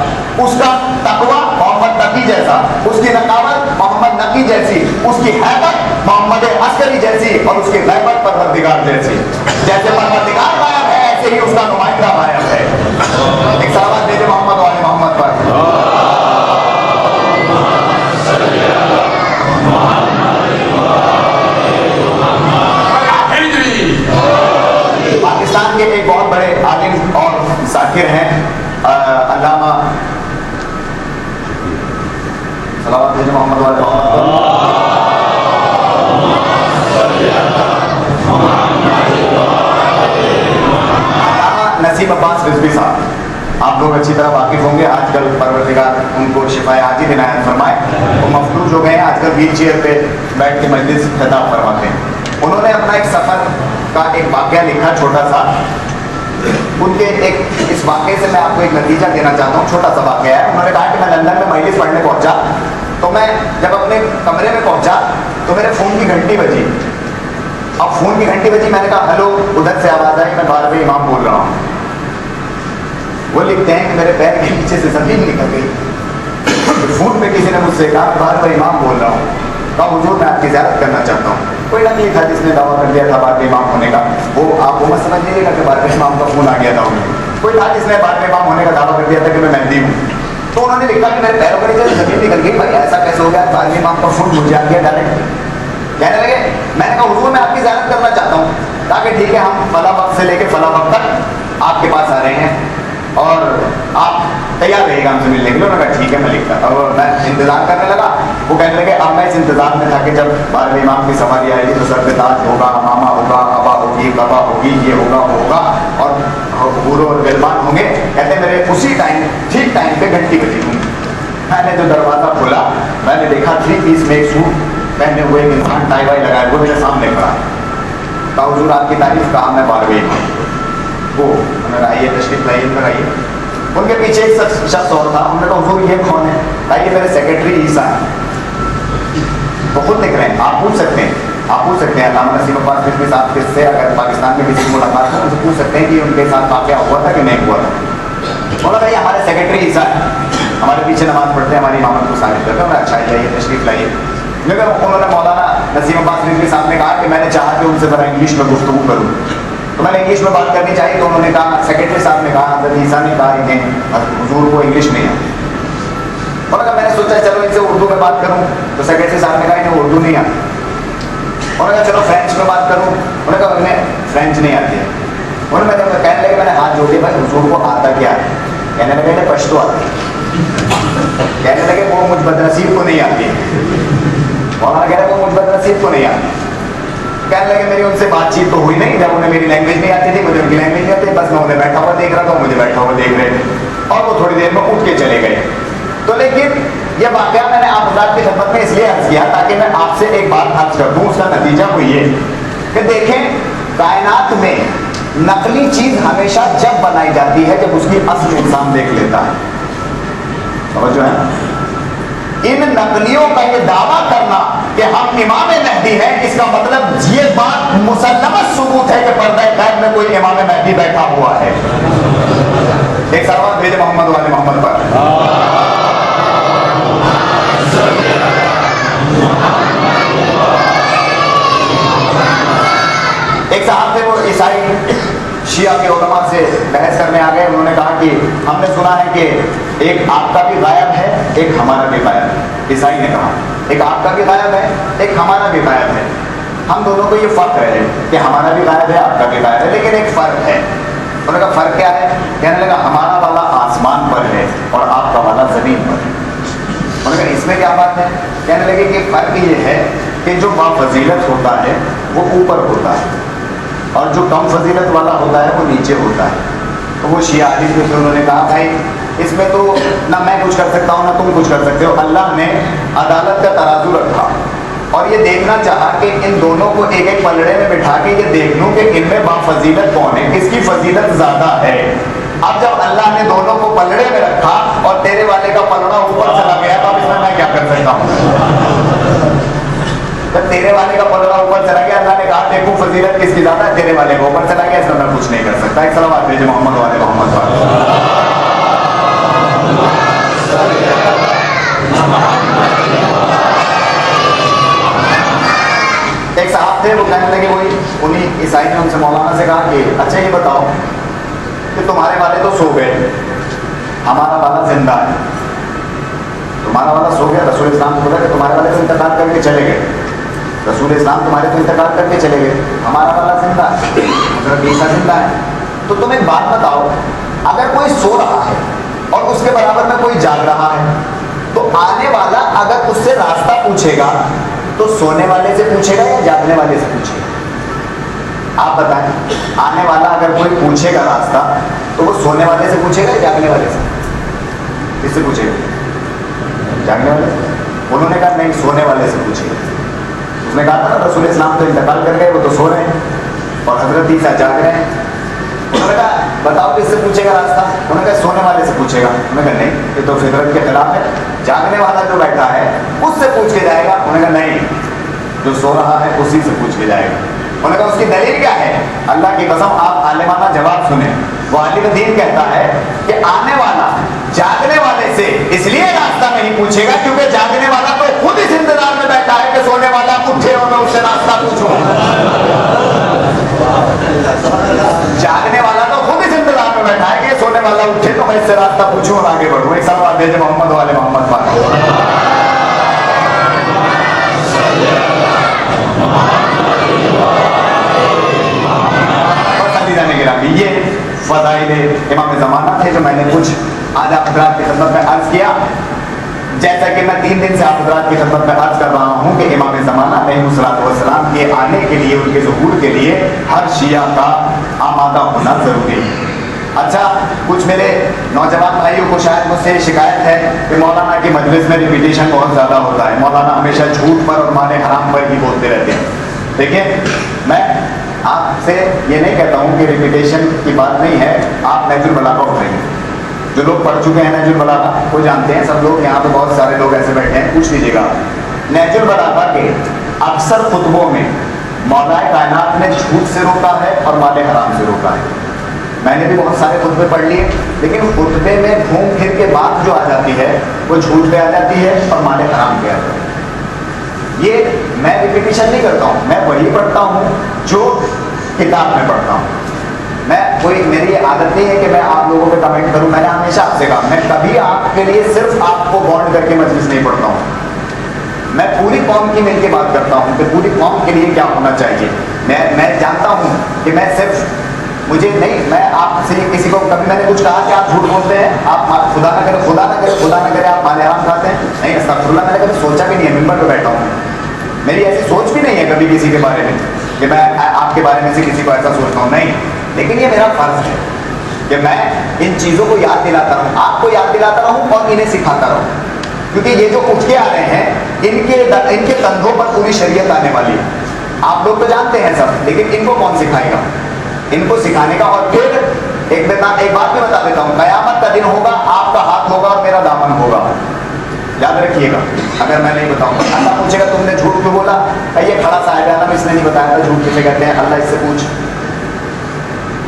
اس کا تقوی محمد نقی جیسا، اس کی نقاوت محمد نقی جیسی، اس کی حیبت محمد عسکری جیسی، اور اس کی غیبت پروردگار جیسی. جیسے پروردگار غائب ہے ایسے ہی اس کا نمائندہ غائب ہے. ایک سلامات دیجیے محمد والے محمد پر. پاکستان کے ایک بہت بڑے عالم اور ذاکر ہیں علامہ، سلامات دیجیے محمد والے محمد پر. نسیم عباس رضوی صاحب، آپ لوگ اچھی طرح واقف ہوں گے. آج کل پروردگار ان کو شفائے عاجل عنایت فرمائے. وہ مفلوج ہو گئے ہیں، آج کل ویل چیئر پہ بیٹھ کے مجلس خطاب فرماتے ہیں. انہوں نے اپنا ایک سفر کا ایک واقعہ لکھا چھوٹا سا. ان کے اس واقعے سے میں آپ کو ایک نتیجہ دینا چاہتا ہوں. چھوٹا سا واقعہ ہے. انہوں نے کہا کہ میں لندن میں مجلس پڑھنے پہنچا تو میں جب اپنے کمرے میں پہنچا تو میرے فون کی گھنٹی بجی. اب فون کی گھنٹی بجی، میں نے کہا ہیلو، ادھر سے آواز آئی میں 12ویں امام بول رہا ہوں. وہ لکھتے ہیں کہ میرے پیر کے نیچے سے زمین نکل گئی۔ فون پہ کسی نے مجھ سے کہا بار بار امام بول رہا ہوں، کہا حضور میں آپ کی زیارت کرنا چاہتا ہوں۔ کوئی نبی تھا جس نے دعویٰ کر دیا تھا بعد میں امام ہونے کا، وہ آپ وہ مت سمجھ لیجیے گا کہ بعد میں امام کا فون آ گیا تھا انہیں۔ کوئی تھا جس نے بعد میں امام ہونے کا دعویٰ کر دیا تھا کہ میں مہدی ہوں، تو انہوں نے لکھا کہ میرے پیروں کے نیچے سے زمین نکل گئی۔ بھائی ایسا کیسے ہو گیا؟ بعد میں امام کا فون مجھے آ گیا ڈائریکٹ۔ کہنے لگے میں نے کہا حضور میں آپ کی زیارت کرنا چاہتا ہوں، کہا کہ ٹھیک ہے ہم فلاں وقت سے لے کے فلاں وقت تک آپ کے پاس آ رہے ہیں اور آپ تیار رہے گا ہم سے ملنے کے لیے۔ انہوں نے کہا ٹھیک ہے میں لکھتا، اور میں انتظار کرنے لگا۔ وہ کہنے لگے اب میں اس انتظار میں تھا کہ جب 12ویں امام کی سواری آئے گی تو سر پہ تاج ہوگا، امامہ ہوگا، ابا ہوگی، قبا ہوگی، یہ ہوگا وہ ہوگا اور حور اور غلمان ہوں گے۔ کہتے ہیں میرے اسی ٹائم ٹھیک ٹائم پہ گھنٹی بجی ہوئی۔ میں نے جو دروازہ کھولا میں نے دیکھا 3 پیس میں ایک سوٹ پہنے ہوئے ایک انسان ٹائی وائی لگائے وہ میرے سامنے کھڑا۔ کہا حضور آپ کی تعریف، کہا میں 12ویں امام۔ وہ انہوں نے آئیے تشریف لائیے اندر آئیے۔ ان کے پیچھے ایک شخص اور تھا، انہوں نے کہا حضور یہ کون ہے؟ کہا یہ میرے سیکرٹری عیسیٰ ہیں۔ وہ خود لکھ رہے ہیں، آپ پوچھ سکتے ہیں، آپ پوچھ سکتے ہیں علامہ نسیم عباس رضوی صاحب کس سے اگر پاکستان میں کسی کو ملاقات ہے ان سے پوچھ سکتے ہیں کہ ان کے ساتھ واقعہ ہوا تھا کہ نہیں ہوا تھا۔ انہوں نے کہا یہ ہمارے سیکرٹری عیسیٰ ہمارے پیچھے نماز پڑھتے ہیں، ہماری امامت کو ثابت کرتے ہیں۔ اچھا جائیے تشریف لائیے۔ لیکن انہوں نے مولانا نسیم عباس رضوی صاحب نے کہا کہ میں نے چاہا کہ ان سے ذرا انگلش میں گفتگو کروں، تو میں نے انگلش میں بات کرنی چاہیے۔ تو انہوں نے کہا سیکرٹری صاحب نے کہا حضرت عیسیٰ نے کہا انہیں حضور کو انگلش نہیں آتی۔ انہوں نے کہا میں نے سوچا چلو ان سے اردو میں بات کروں، تو سیکرٹری صاحب نے کہا انہیں اردو نہیں آتی۔ انہوں نے کہا چلو فرینچ میں بات کروں، انہوں نے کہا انہیں فرینچ نہیں آتی ہے۔ انہوں نے کہنے لگے میں نے ہاتھ جوڑ دیا بھائی حضور کو آتا کیا ہے؟ کہنے لگے انہیں پشتو آتی ہے۔ کہنے لگے وہ مجھ بدنصیب کو نہیں آتی ہے۔ مولانا کہہ رہے وہ مجھ بدنصیب کو نہیں آتی۔ کہنے لگے میری ان سے بات چیت تو ہوئی نہیں، جب انہیں میری لینگویج نہیں آتی تھی مجھے ان کی لینگویج نہیں آتی، بس میں انہیں بیٹھا ہوا دیکھ رہا تھا، مجھے بیٹھا ہوا دیکھ رہے تھے اور وہ تھوڑی دیر میں اٹھ کے چلے گئے۔ تو لیکن یہ واقعہ میں نے آپ حضرات کی خدمت میں اس لیے عرض کیا تاکہ میں آپ سے ایک بات عرض کر دوں، اس کا نتیجہ وہ یہ کہ دیکھیں کائنات میں نقلی چیز ہمیشہ جب بنائی جاتی ہے جب اس کی اصل انسان دیکھ لیتا ہے۔ سمجھو ہے ان نقلیوں کا یہ دعویٰ کرنا کہ ہم امام مہدی ہیں، اس کا مطلب یہ بات مسلمت ثبوت ہے کہ پردہ غیب میں کوئی امام مہدی بیٹھا ہوا ہے۔ ایک سلوات بھیجے محمد والے محمد پر۔ ایک صاحب تھے وہ عیسائی شیعہ کے علماء سے بحث کرنے آ گئے۔ انہوں نے کہا کہ ہم نے سنا ہے کہ ایک آپ کا بھی غائب ہے ایک ہمارا بھی غائب ہے۔ عیسائی نے کہا ایک آپ کا بھی غائب ہے ایک ہمارا بھی غائب ہے، ہم دونوں کو یہ فرق ہے کہ ہمارا بھی غائب ہے آپ کا بھی غائب ہے، لیکن ایک فرق ہے۔ انہوں نے کہا فرق کیا ہے؟ کہنے لگا ہمارا والا آسمان پر ہے اور آپ کا والا زمین پر ہے۔ انہوں نے کہا اس میں کیا بات ہے؟ کہنے لگے کہ فرق یہ ہے کہ جو بافضیلت ہوتا ہے وہ اوپر ہوتا ہے اور جو کم فضیلت والا ہوتا ہے وہ نیچے ہوتا ہے۔ تو وہ شیعہ علی تھے، انہوں نے کہا بھائی اس میں تو نہ میں کچھ کر سکتا ہوں نہ تم کچھ کر سکتے ہو، اللہ نے عدالت کا ترازو رکھا اور یہ دیکھنا چاہا کہ ان دونوں کو ایک ایک پلڑے میں بٹھا کے یہ دیکھ لوں کہ ان میں بافضیلت کون ہے، کس کی فضیلت زیادہ ہے۔ اب جب اللہ نے دونوں کو پلڑے میں رکھا اور تیرے والے کا پلڑا اوپر چلا گیا تو اب اس میں کیا کر سکتا ہوں؟ جب تیرے والے کا پلڑا اوپر چلا گیا اللہ نے کہا دیکھو فضیلت کس کی زیادہ ہے، تیرے والے کو اوپر چلا گیا، اس میں میں کچھ نہیں کر سکتا۔ ایک صلوات بھیجے محمد والے محمد والے۔ ایک صاحب تھے وہ کہنے لگے وہی انہیں عیسائی نے ان سے مولانا سے کہا کہ اچھا یہ بتاؤ کہ تمہارے والے تو سو گئے ہمارا والا زندہ ہے، تمہارا والا سو گیا، رسول اسلام نے بولا کہ تمہارے والے تو انتقال کر کے چلے گئے، رسول اسلام تمہارے تو انتقال کر کے چلے گئے، ہمارا والا زندہ ہے، حضرت عیسیٰ زندہ ہے۔ تو تم ایک بات بتاؤ اگر کوئی سو رہا ہے اور اس کے برابر میں کوئی جاگ رہا ہے تو آنے والا اگر اس سے راستہ پوچھے گا تو سونے والے سے پوچھے گا یا جاگنے والے سے پوچھے گا؟ آپ بتائیں، آنے والا اگر کوئی پوچھے گا راستہ تو وہ سونے والے سے پوچھے گا یا جاگنے والے سے؟ کس سے پوچھے گا؟ جاگنے والے سے۔ انہوں نے کہا نہیں سونے والے سے پوچھے گا۔ اس نے کہا تھا نا رسول اسلام تو انتقال کر گئے وہ تو سو رہے ہیں اور حضرت عیسیٰ جاگ رہے ہیں۔ انہوں نے کہا بتاؤ کس سے پوچھے گا راستہ؟ انہوں نے کہا سونے والے سے پوچھے گا۔ انہوں نے کہا نہیں یہ تو فطرت کے خلاف ہے، جاگنے والا جو بیٹھا ہے اس سے پوچھ کے جائے گا۔ انہوں نے کہا نہیں جو سو رہا ہے اسی سے پوچھ کے جائے گا۔ انہوں نے کہا اس کی دلیل کیا ہے؟ اللہ کی قسم آپ عالمانہ جواب سنیں۔ وہ عالم دین کہتا ہے کہ آنے والا جاگنے والے سے اس لیے راستہ نہیں پوچھے گا کیونکہ جاگنے والا تو خود اس انتظار میں بیٹھا ہے کہ سونے والا اٹھے اور میں اس سے راستہ پوچھوں. جاگنے والا تو خود اس انتظار میں بیٹھا ہے کہ سونے والا اٹھے تو میں اس سے راستہ پوچھوں اور آگے بڑھوں. ایک سال بعد بھیجے محمد والے محمد پاک. یہ فضائل امام زمانہ تھے جو میں نے کچھ آج آپ حضرات کی خدمت میں عرض کیا. جیسا کہ میں 3 دن سے آپ حضرات کی خدمت میں عرض کر رہا ہوں کہ امام زمانہ علیہ الصلوۃ والسلام کے آنے کے لیے ان کے ظہور کے لیے ہر شیعہ کا آمادہ ہونا ضروری ہے. اچھا کچھ میرے نوجوان بھائیوں کو شاید مجھ سے شکایت ہے کہ مولانا کی مجلس میں ریپیٹیشن بہت زیادہ ہوتا ہے. مولانا ہمیشہ جھوٹ پر اور مال حرام پر ہی بولتے رہتے ہیں. دیکھیں میں آپ سے یہ نہیں کہتا ہوں کہ ریپیٹیشن کی بات نہیں ہے. آپ نہج البلاغہ اٹھائیں. جو لوگ پڑھ چکے ہیں نہج البلاغہ وہ جانتے ہیں. سب لوگ یہاں پہ بہت سارے لوگ ایسے بیٹھے ہیں, پوچھ لیجیے گا. نہج البلاغہ کے اکثر خطبوں میں مولا کائنات نے جھوٹ سے روکا ہے اور مال حرام سے روکا ہے. میں نے بھی بہت سارے خطبے پڑھ لیے, لیکن خطبے میں گھوم پھر کے بات جو آ جاتی ہے وہ جھوٹ پہ آ جاتی ہے اور مال حرام پہ آ جاتی ہے. یہ میں ریپیٹیشن نہیں کرتا ہوں, میں وہی پڑھتا ہوں جو کتاب میں پڑھتا ہوں. میں کوئی میری یہ عادت نہیں ہے کہ میں آپ لوگوں پہ کمنٹ کروں. میں نے ہمیشہ آپ سے کہا میں کبھی آپ کے لیے صرف آپ کو بانڈ کر کے مجلس نہیں پڑھتا ہوں. میں پوری قوم کی مل کے بات کرتا ہوں کہ پوری قوم کے لیے کیا ہونا چاہیے. میں جانتا ہوں کہ میں صرف مجھے نہیں, میں آپ سے کسی کو کبھی میں نے کچھ کہا کہ آپ جھوٹ بولتے ہیں, آپ خدا نہ کرے آپ مال حرام کھاتے ہیں. نہیں استغفر اللہ, میں نے کبھی سوچا بھی نہیں ہے. ممبر پہ بیٹھا ہوں, میری ایسی سوچ بھی نہیں ہے کبھی کسی کے بارے میں کہ میں آپ کے بارے میں سے کسی کو ایسا سوچتا ہوں. نہیں, لیکن یہ میرا فرض ہے کہ میں ان چیزوں کو یاد دلاتا رہوں, آپ کو یاد دلاتا رہوں اور انہیں سکھاتا رہوں. کیونکہ یہ جو اٹھ کے آ رہے ہیں ان کے کندھوں پر پوری شریعت آنے والی ہے. آپ لوگ تو جانتے ہیں سب, لیکن ان کو کون سکھائے گا؟ ان کو سکھانے کا. اور پھر ایک بات بھی بتا دیتا ہوں, قیامت کا دن ہوگا, آپ کا ہاتھ ہوگا اور میرا دامن ہوگا. یاد رکھیے گا. اگر میں نہیں بتاؤں گا اللہ پوچھے گا تم نے جھوٹ کیوں بولا؟ یہ کھڑا صاحب اعظم اس نے نہیں بتایا تھا جھوٹ کسے کہتے ہیں, اللہ اس سے پوچھ.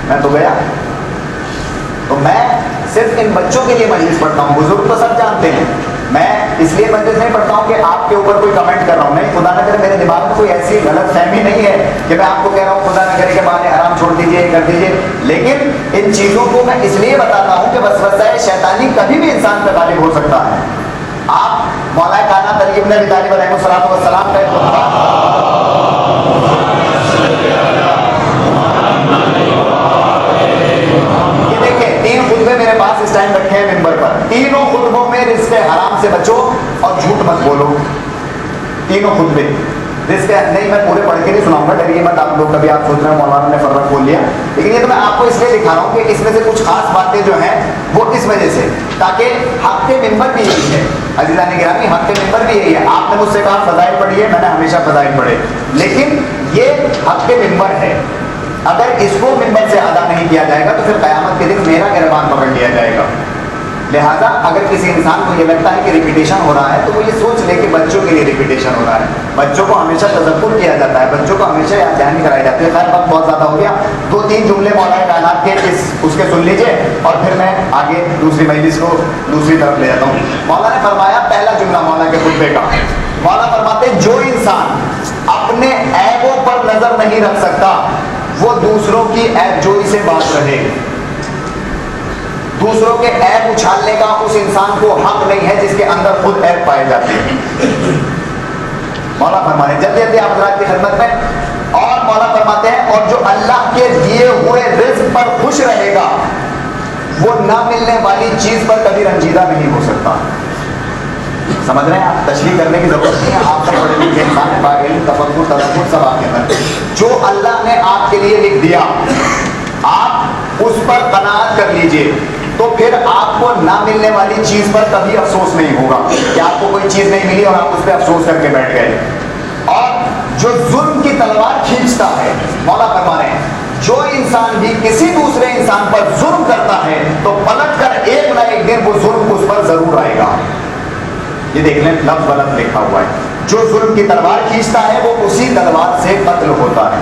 میں تو گیا. تو میں صرف ان بچوں کے لیے مجلس پڑھتا ہوں. بزرگ تو سب جانتے ہیں. میں اس لیے مجلس نہیں پڑھتا ہوں کہ آپ کے اوپر کوئی کمنٹ کر رہا ہوں. نہیں, خدا نہ کرے میرے دماغ میں کوئی ایسی غلط فہمی نہیں ہے کہ میں آپ کو کہہ رہا ہوں خدا نہ کرے کہ مال حرام چھوڑ دیجیے, کر دیجیے. لیکن ان چیزوں کو میں اس لیے بتاتا ہوں کہ وسوسہ شیطانی کبھی بھی انسان پہ غالب ہو سکتا ہے. آپ مولا کائنات علی ابن ابی طالب علیہ الصلوۃ والسلام کا ایک خطبہ یہ دیکھیں, 3 خطبے میرے پاس اس ٹائم رکھے ہیں ممبر پر. تینوں خطبوں میں رزق حرام سے بچو اور جھوٹ مت بولو. تینوں خطبے رزق نہیں, میں پورے پڑھ کے نہیں سناؤں گا, ڈریے مت آپ لوگ. کبھی آپ سوچ رہے ہیں مولانا نے فرق بول لیا, لیکن یہ تو میں آپ کو اس لیے دکھا رہا ہوں کہ اس میں سے کچھ خاص باتیں جو ہیں وہ اس وجہ سے, تاکہ حق کے ممبر بھی یہی ہے. عزیزان گرامی, حق کے ممبر بھی یہی ہے. آپ نے مجھ سے کہا فضائل پڑھی ہے, میں نے ہمیشہ فضائل پڑھے, لیکن یہ حق کے ممبر ہے. اگر اس کو ممبر سے ادا نہیں کیا جائے گا تو پھر قیامت کے دن میرا گربان پکڑ لیا جائے گا. لہذا اگر کسی انسان کو یہ لگتا ہے کہ ریپیٹیشن ہو رہا ہے تو وہ یہ سوچ لے کہ بچوں کے لیے ریپیٹیشن ہو رہا ہے. بچوں کو ہمیشہ تذکر کیا جاتا ہے, بچوں کو ہمیشہ یاد دہانی کرائی جاتی ہے. خیر وقت بہت زیادہ ہو گیا, 2-3 جملے مولا کائنات کے اس کے سن لیجئے اور پھر میں آگے دوسری مجلس کو دوسری طرف لے جاتا ہوں. مولا نے فرمایا, پہلا جملہ مولا کے خطبے کا, مولا فرماتے جو انسان اپنے عیبوں پر نظر نہیں رکھ سکتا وہ دوسروں کی عیب جوئی سے بات رہے. دوسروں کے عیب اچھالنے کا اس انسان کو حق نہیں ہے جس کے اندر خود عیب پائے جاتے ہیں. مولا فرماتے ہیں جلدی جلدی آپ حضرات کی خدمت میں, اور مولا فرماتے ہیں اور جو اللہ کے دیے ہوئے رزق پر خوش رہے گا وہ نہ ملنے والی چیز پر کبھی رنجیدہ نہیں ہو سکتا. سمجھ رہے ہیں آپ؟ تشریح کرنے کی ضرورت نہیں ہے, آپ سب پڑھے لکھے انسان ہیں, باعلم, تفکر, تدبر سب آپ کے اندر. جو اللہ نے آپ کے لیے لکھ دیا آپ اس پر قناعت کر لیجئے, تو پھر آپ کو نہ ملنے والی چیز پر کبھی افسوس نہیں ہوگا کہ آپ کو کوئی چیز نہیں ملی اور آپ اس پہ افسوس کر کے بیٹھ گئے. اور جو ظلم کی تلوار کھینچتا ہے, مولا فرما رہے ہیں جو انسان بھی کسی دوسرے انسان پر ظلم کرتا ہے تو پلٹ کر ایک نہ ایک دن وہ ظلم اس پر ضرور آئے گا. یہ دیکھ لیں لفظ غلط لکھا ہوا ہے. جو ظلم کی تلوار کھینچتا ہے وہ اسی تلوار سے قتل ہوتا ہے.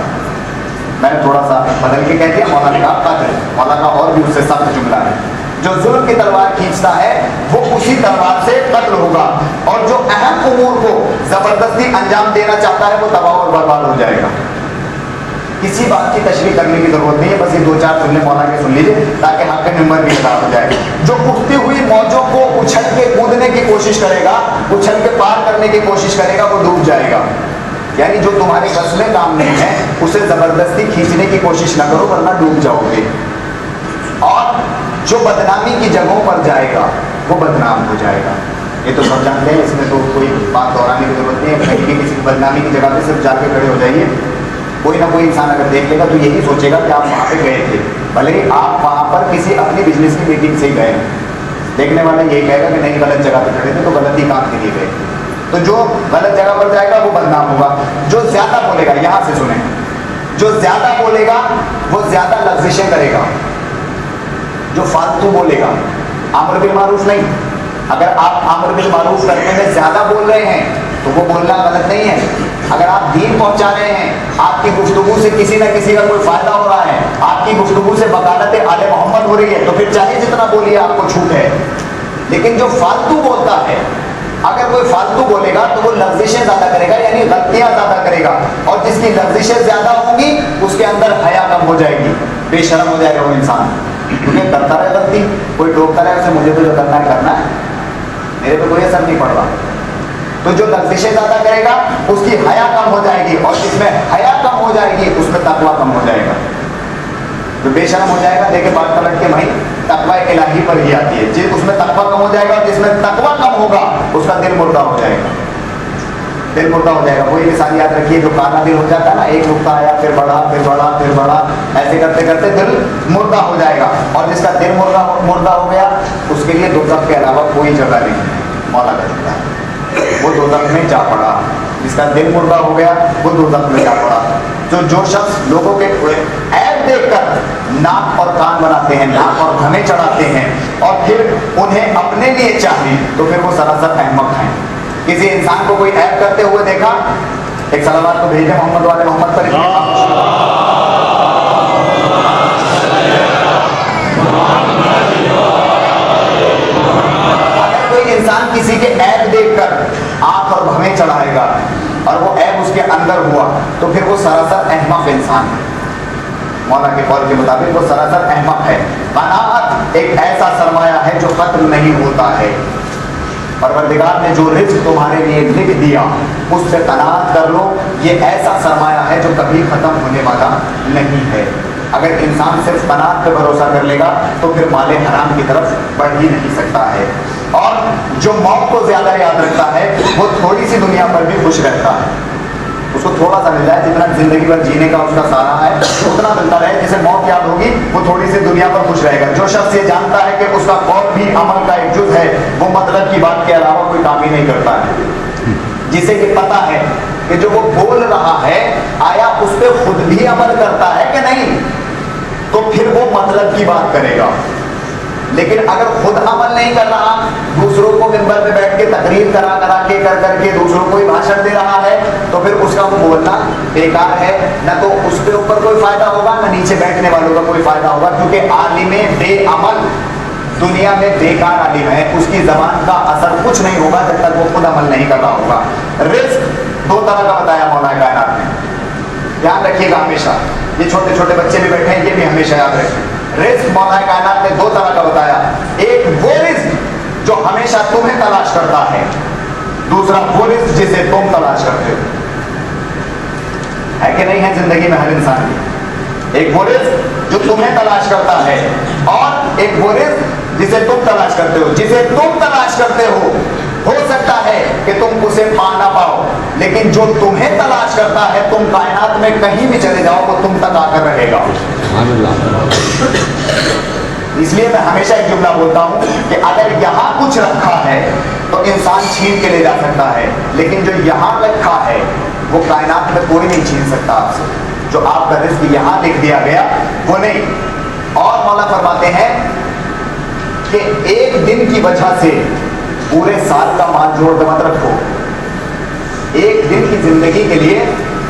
میں نے تھوڑا سا بدل کے کہہ دیا، مولا نے کہا قتل، مولا کا اور بھی اس سے سخت جملہ ہے، جو ظلم کی تلوار کھینچتا ہے وہ اسی تلوار سے قتل ہوگا، اور جو اہم امور کو زبردستی انجام دینا چاہتا ہے وہ تباہ اور برباد ہو جائے گا۔ کسی بات کی تشریح کرنے کی ضرورت نہیں ہے، بس یہ دو چار جملے مولا کے سن لیجیے تاکہ حق نمبر بھی ادا ہو جائے۔ جو اٹھتی ہوئی موجوں کو اچھل کے کودنے کی کوشش کرے گا، اچھل کے پار کرنے کی کوشش کرے گا، وہ ڈوب جائے گا۔ یعنی جو تمہارے بس میں کام نہیں ہے اسے زبردستی کھینچنے کی کوشش نہ کرو ورنہ ڈوب جاؤ گے۔ اور جو بدنامی کی جگہوں پر جائے گا وہ بدنام ہو جائے گا۔ یہ تو سب جانتے ہیں، اس میں تو کوئی بات دہرانے کی ضرورت نہیں ہے۔ کہیں بھی کسی بدنامی کی جگہ پہ صرف جا کے کھڑے ہو جائیے، کوئی نہ کوئی انسان اگر دیکھ لے گا تو یہی سوچے گا کہ آپ وہاں پہ گئے تھے، بھلے ہی آپ وہاں پر کسی اپنی بزنس کی میٹنگ سے ہی گئے، دیکھنے والا یہی کہے گا کہ نہیں غلط جگہ پہ کھڑے تھے تو غلط ہی کام کے لیے گئے۔ تو جو غلط جگہ پر جائے گا وہ بدنام ہوگا۔ جو زیادہ بولے گا، یہاں سے سنیں، جو زیادہ بولے گا وہ زیادہ لغزشیں کرے گا۔ جو فالتو بولے گا، امر بالمعروف نہیں، اگر آپ امر بالمعروف کرنے میں زیادہ بول رہے ہیں تو وہ بولنا غلط نہیں ہے۔ اگر آپ دین پہنچا رہے ہیں، آپ کی گفتگو سے کسی نہ کسی کا کوئی فائدہ ہو رہا ہے، آپ کی گفتگو سے وکالت آل محمد ہو رہی ہے، تو پھر چاہے جتنا بولیے آپ کو چھوٹ ہے۔ لیکن جو فالتو بولتا ہے، اگر کوئی فالتو بولے گا تو وہ لغزشیں زیادہ کرے گا، یعنی غلطیاں زیادہ کرے گا، اور جس کی لغزشیں زیادہ ہوں گی اس کے اندر حیا کم ہو جائے گی، بے شرم ہو جائے گا وہ انسان، کیونکہ کرتا رہے غلطی، کوئی ٹوکتا رہے اسے مجھے تو جو کرنا ہے میرے پہ کوئی اثر نہیں پڑ رہا۔ تو جو لغزشیں زیادہ کرے گا اس کی حیا کم ہو جائے گی، اور جس میں حیا کم ہو جائے گی اس میں تقویٰ کم ہو جائے گا۔ جو بے شرم ہو جائے گا، دیکھیں بات پلٹ کے بھائی تقویٰ الہی پر ہی آتی ہے، جس اس میں تقویٰ کم ہو جائے گا، جس میں تقویٰ کم ہوگا اس کا دل مردہ ہو جائے گا، دل مردہ ہو جائے گا۔ وہی مثال یاد رکھیے، جو کالا دل ہو جاتا ہے نا، ایک نقطہ آیا پھر بڑھا پھر بڑھا پھر بڑھا، ایسے کرتے کرتے دل مردہ ہو جائے گا، اور جس کا دل مردہ ہو گیا اس کے لیے دوزخ کے علاوہ کوئی جگہ نہیں ہے، مولا کا جگہ ہے، وہ دوزخ میں جا پڑا۔ جس کا دل مردہ ہو گیا وہ دوزخ میں جا پڑا۔ جو شخص لوگوں کے عیب دیکھ کر ناک اور کان بناتے ہیں، ناک اور بھمیں چڑھاتے ہیں، اور پھر انہیں اپنے لیے چاہیے، تو پھر وہ سراسر احمق ہیں۔ کسی انسان کو کوئی عیب کرتے ہوئے دیکھا، ایک صلوات کو بھیجیں محمد والے محمد پر۔ اگر کوئی انسان کسی کے عیب دیکھ کر آنکھ اور بھویں چڑھائے گا اور وہ عیب اس کے اندر ہوا تو پھر وہ سراسر احمق انسان ہے۔ مولا کے قول کے مطابق وہ سراسر احمق ہے۔ قناعت ایک ایسا سرمایہ ہے جو ختم نہیں ہوتا ہے۔ پروردگار نے جو رزق تمہارے لیے لکھ دیا اس سے قناعت کر لو، یہ ایسا سرمایہ ہے جو کبھی ختم ہونے والا نہیں ہے۔ اگر انسان صرف قناعت پہ بھروسہ کر لے گا تو پھر مال حرام کی طرف بڑھ ہی نہیں سکتا ہے۔ اور جو موت کو زیادہ یاد رکھتا ہے وہ تھوڑی سی دنیا پر بھی خوش رہتا ہے۔ اس کو تھوڑا سا مل جائے، جتنا زندگی بھر جینے کا اس کا سارا ہے اتنا ملتا رہے، جسے موت یاد ہوگی وہ تھوڑی سی دنیا پر خوش رہے گا۔ جو شخص یہ جانتا ہے کہ اس کا قول بھی عمل کا ایک جز ہے، وہ مطلب کی بات کے علاوہ کوئی کام ہی نہیں کرتا ہے۔ جسے یہ پتا ہے کہ جو وہ بول رہا ہے آیا اس پہ خود بھی عمل کرتا ہے کہ نہیں، تو پھر وہ مطلب کی بات کرے گا۔ لیکن اگر خود عمل نہیں کر رہا، دوسروں کو منبر پہ بیٹھ کے تقریر کرا کے کر کے دوسروں کو ہی بھاشن دے رہا ہے، تو پھر اس کا وہ بولنا بیکار ہے، نہ تو اس کے اوپر کوئی فائدہ ہوگا نہ نیچے بیٹھنے والوں کا کوئی فائدہ ہوگا، کیونکہ عالم بے عمل دنیا میں بیکار عالم ہے، اس کی زبان کا اثر کچھ نہیں ہوگا جب تک وہ خود عمل نہیں کر رہا ہوگا۔ رزق دو طرح کا بتایا مولا کائنات نے، یاد رکھیے گا ہمیشہ، یہ چھوٹے چھوٹے بچے بھی بیٹھے ہیں یہ بھی ہمیشہ یاد رکھیں۔ رزق مولا کائنات نے دو طرح کا بتایا، ایک وہ رزق جو ہمیشہ تمہیں تلاش کرتا ہے، دوسرا وہ رزق جسے تم تلاش کرتے ہو۔ ہے کہ نہیں ہے زندگی میں ہر انسان کی؟ ایک وہ رزق جو تمہیں تلاش کرتا ہے اور ایک وہ رزق جسے تم تلاش کرتے ہو۔ جسے تم تلاش کرتے ہو سکتا ہے کہ تم اسے پا نہ پاؤ، لیکن جو تمہیں تلاش کرتا ہے تم کائنات میں کہیں بھی چلے جاؤ وہ تم تک آ کر رہے گا۔ اس لیے میں ہمیشہ ایک جملہ بولتا ہوں کہ اگر یہاں کچھ رکھا ہے تو انسان چھین کے لے جا سکتا ہے، لیکن جو یہاں رکھا ہے وہ کائنات میں کوئی نہیں چھین سکتا آپ سے۔ جو آپ کا رزق یہاں لکھ دیا گیا وہ نہیں۔ اور مولا فرماتے ہیں کہ ایک دن کی وجہ سے پورے سال کا مال جوڑ کے مت رکھو۔ ایک دن کی زندگی کے لیے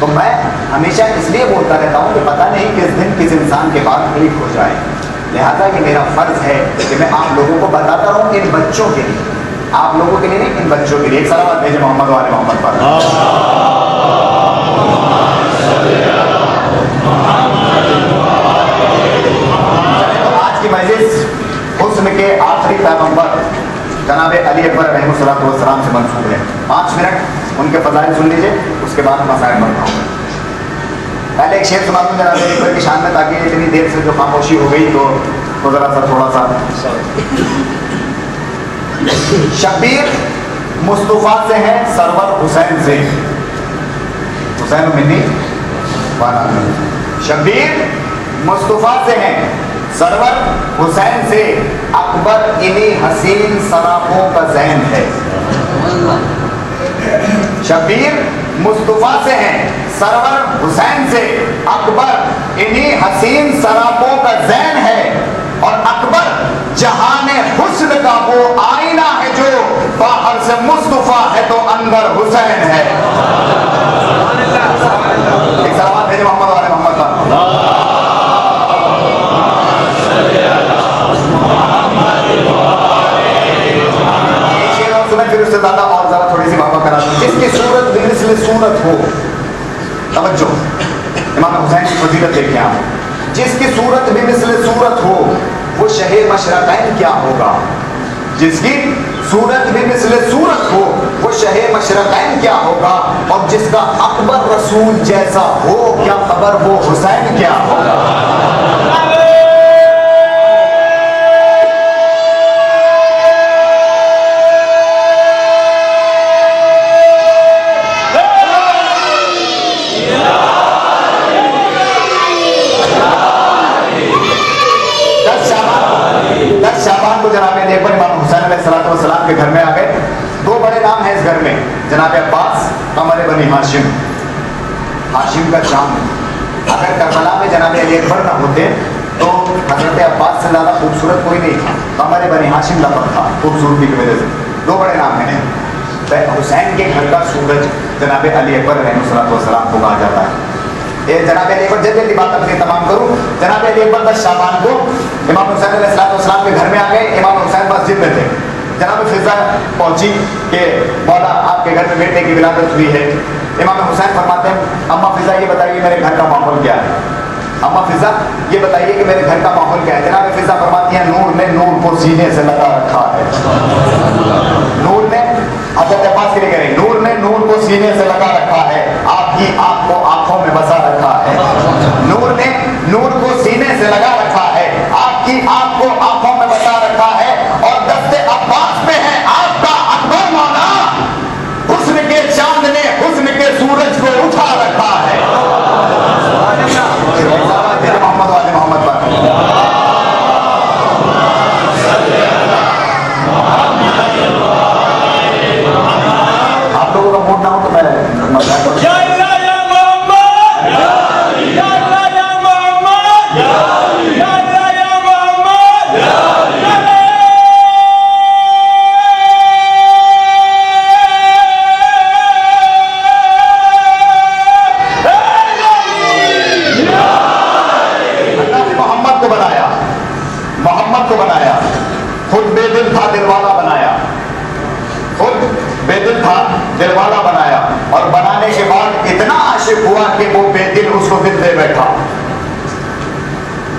تو میں ہمیشہ اس لیے بولتا رہتا ہوں کہ پتہ نہیں کس دن کس انسان کے بعد ٹھیک ہو جائے، لہذا یہ میرا فرض ہے کہ میں آپ لوگوں کو بتاتا رہوں ان بچوں کے لیے، آپ لوگوں کے لیے نہیں، ان بچوں کے لیے۔ ایک صلوات بھیجے محمد و آل محمد پر۔ آج کی مجلس حسن کے آخری پیغمبر جناب علی اکبر علیہ السلام سے منسوب ہے۔ 5 منٹ ان کے فضائل سن لیجئے، اس کے بعد مسائل بڑھتا ہوں۔ پہلے ایک شعر سنا دوں جناب علی اکبر کی شان میں، تاکہ اتنی دیر سے جو خاموشی ہو گئی تو ذرا سا تھوڑا سا۔ شبیر مصطفیٰ سے ہے سرور حسین سے، حسین منی وانا۔ شبیر مصطفیٰ سے ہیں سرور حسین سے، اکبر انہی حسین سراپوں کا ذہن ہے۔ شبیر مصطفیٰ سے ہیں سرور حسین سے، اکبر انہی حسین سراپوں کا ذہن ہے، اور اکبر جہان حسن کا وہ آئینہ ہے جو باہر سے مصطفیٰ ہے تو اندر حسین ہے۔ ایک سلامات بھیجے محمد والے محمد پر۔ ایک شعر اور سنیں، پھر اس سے زیادہ اور ذرا تھوڑی سی بابا کرا دوں۔ جس کی صورت بھی مثل صورت ہو، توجہ امام حسین کی فضیلت دیکھیں آپ، جس کی صورت بھی مثل صورت ہو وہ شہ مشرقین کیا ہوگا، جس کی صورت بھی مثل صورت ہو وہ شہ مشرقین کیا ہوگا، اور جس کا اکبر رسول جیسا ہو کیا خبر وہ حسین کیا ہوگا۔ شعبان کو جناب ایک بار امام حسین علیہ السلام کے گھر میں آ گئے۔ 2 بڑے نام ہیں اس گھر میں، جناب عباس، قمر بنی ہاشم، ہاشم کا چاند۔ اگر کربلا میں جناب علی اکبر نہ ہوتے تو حضرت عباس سے زیادہ خوبصورت کوئی نہیں تھا، قمر بنی ہاشم لقب تھا خوبصورتی کی وجہ سے۔ 2 بڑے نام ہیں۔ حسین کے گھر کا سورج جناب علی اکبر علیہ السلام کو کہا جاتا ہے۔ جناب علی اکبر جلدی بات اپنی تمام کروں۔ جناب علی اکبر 10 شعبان کو امام حسین علیہ السلام کے گھر میں آ گئے۔ امام حسین مسجد میں تھے۔ جناب فضا پہنچی کہ مولا آپ کے گھر میں بیٹے کی ولادت ہوئی ہے۔ امام حسین فرماتے ہیں اماں فضا یہ بتائیے میرے گھر کا ماحول کیا ہے، اماں فضا یہ بتائیے کہ میرے گھر کا ماحول کیا ہے۔ جناب فضا فرماتی ہیں نور نے نور کو سینے سے لگا رکھا ہے۔ نور نے حضرت عباس کے لیے کہہ رہے ہیں نور نے نور کو سینے سے لگا رکھا ہے، آپ کی آنکھ کو آنکھوں میں بسا رکھا ہے۔ نور نے نور کو سینے سے لگا رکھا ہے، آپ کی آنکھ کو آنکھوں میں بسا رکھا ہے، اور دست عباس میں ہے آپ کا اکبر مولا، حسن کے چاند نے حسن کے سورج کو اٹھا رکھا ہے۔ محمد والے محمد پر آپ لوگوں کا موڈ نہ ہو تو میں دلوالا بنایا، اور بنانے کے بعد اتنا عاشق ہوا کہ وہ بے دل اس کو دل دے بیٹھا۔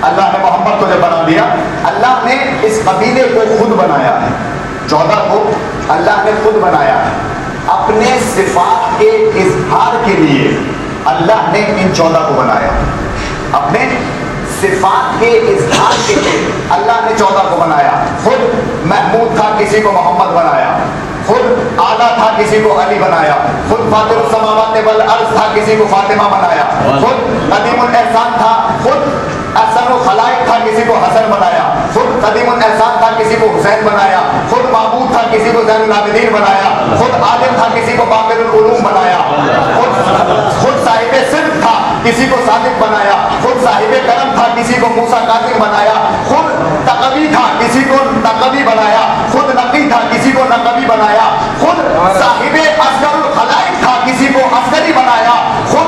اللہ نے محمد کو جب بنا دیا، اللہ نے اس قبیلے کو خود بنایا ہے، 14 کو اللہ نے خود بنایا ہے اپنے صفات کے اظہار کے لیے۔ اللہ نے ان 14 کو بنایا اپنے صفات کے اظہار کے لیے، اللہ نے 14 کو بنایا۔ خود محمود تھا، کسی کو محمد بنایا، خود اعلیٰ تھا، کسی کو علی بنایا، خود فاطر السماوات والارض تھا، کسی کو فاطمہ بنایا، خود قدیم الاحسان تھا، خود احسن الخلائق تھا، کسی کو حسن بنایا، خود قدیم الاحسان تھا، کسی کو حسین بنایا، خود معبود تھا، کسی کو زین العابدین بنایا، خود عالم تھا، کسی کو باقر العلوم بنایا، خود صاحب صدق تھا، کسی کو صادق بنایا، خود صاحب کرم تھا، کسی کو موسیٰ کاظم بنایا، خود تقوی تھا، کسی کو نقوی بنایا، خود نقی تھا، کسی کو نقوی بنایا، خود صاحب اصغر الخلائق تھا، کسی کو اصغری بنایا، خود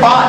5,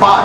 5।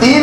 3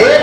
1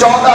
14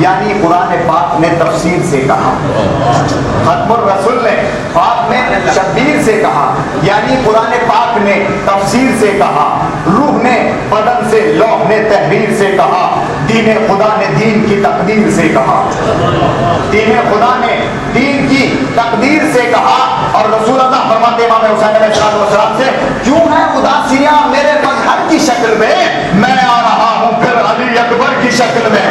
یعنی قرآن پاک نے تفسیر سے کہا، ختم الرسول نے پاک میں شبیر سے کہا یعنی قرآن پاک نے تفسیر سے کہا، روح نے بدن سے، لوح نے تحریر سے کہا، دین خدا نے دین کی تقدیر سے کہا، دین خدا نے دین کی تقدیر سے کہا۔ اور رسول اللہ فرماتے امام حسین علیہ السلام سے، کیوں ہے اداسیاں میرے مظہر کی شکل میں، میں آ رہا ہوں پھر علی اکبر کی شکل میں۔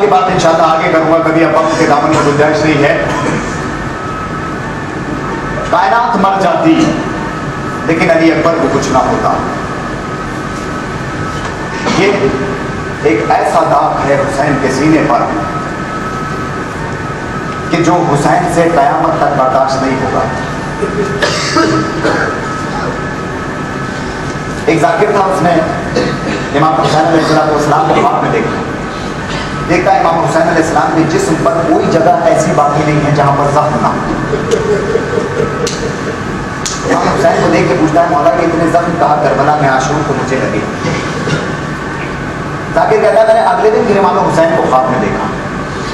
بات انشاءاللہ آگے کروں گا، کبھی اب وقت کے دامن میں گنجائش نہیں ہے۔ کائنات مر جاتی لیکن علی اکبر کو کچھ نہ ہوتا۔ یہ ایک ایسا داغ ہے حسین کے سینے پر کہ جو حسین سے قیامت تک برداشت نہیں ہوگا۔ ایک ذاکر تھا، اس نے امام حسین علیہ السلام کو خواب میں دیکھا امام حسین علیہ السلام کے جسم پر کوئی جگہ ایسی باقی نہیں ہے جہاں پر زخم نہ ہو۔ امام حسین کو دیکھ کے پوچھتا ہے، مولا کہ اتنے زخم کہا کربلا میں عاشور کو مجھے لگے۔ ذاکر کہتا ہے میں نے اگلے دن پھر امام حسین کو خواب میں دیکھا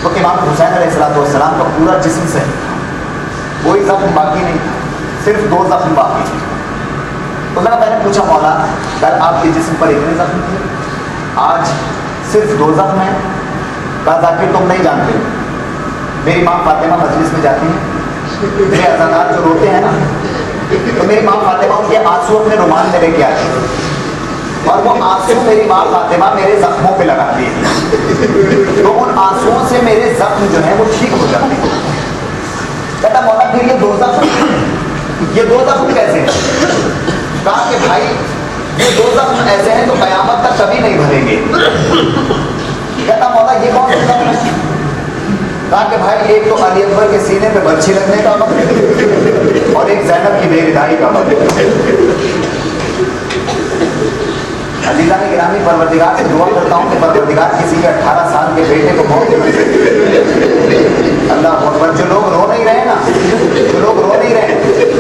تو امام حسین علیہ السلام کا پورا جسم سے کوئی زخم باقی نہیں تھا، صرف 2 زخم باقی تھے۔ تو میں نے پوچھا مولا کل آپ کے جسم پر اتنے زخم تھے، آج صرف 2 زخم ہیں؟ کہا ذاکر تم نہیں جانتے، میری ماں فاطمہ مجلس میں جاتی ہیں، میرے عزادار جو روتے ہیں نا تو میری ماں فاطمہ ان کے آنسو اپنے رومال میں لے کے آتی ہے اور وہ آنسو میری ماں فاطمہ میرے زخموں پہ لگاتی ہے تو ان آنسوؤں سے میرے زخم جو ہیں وہ ٹھیک ہو جاتے ہیں۔ کہتا مولا پھر یہ 2 زخم کیسے ہیں؟ کہا کہ بھائی یہ 2 زخم ایسے ہیں تو قیامت تک کبھی نہیں بھریں گے۔ کہتا مولا یہ کون سا زخم ہے؟ کہا کہ بھائی ایک تو علی اکبر کے سینے پہ برچھی لگنے کا وقت اور ایک زینب کی بے ردائی کا وقت۔ عزیزان گرامی، پروردگار سے دعا کرتا ہوں کہ پروردگار کسی کے 18 سال کے بیٹے کو موت دے۔ اللہ اکبر، جو لوگ رو نہیں رہے نا،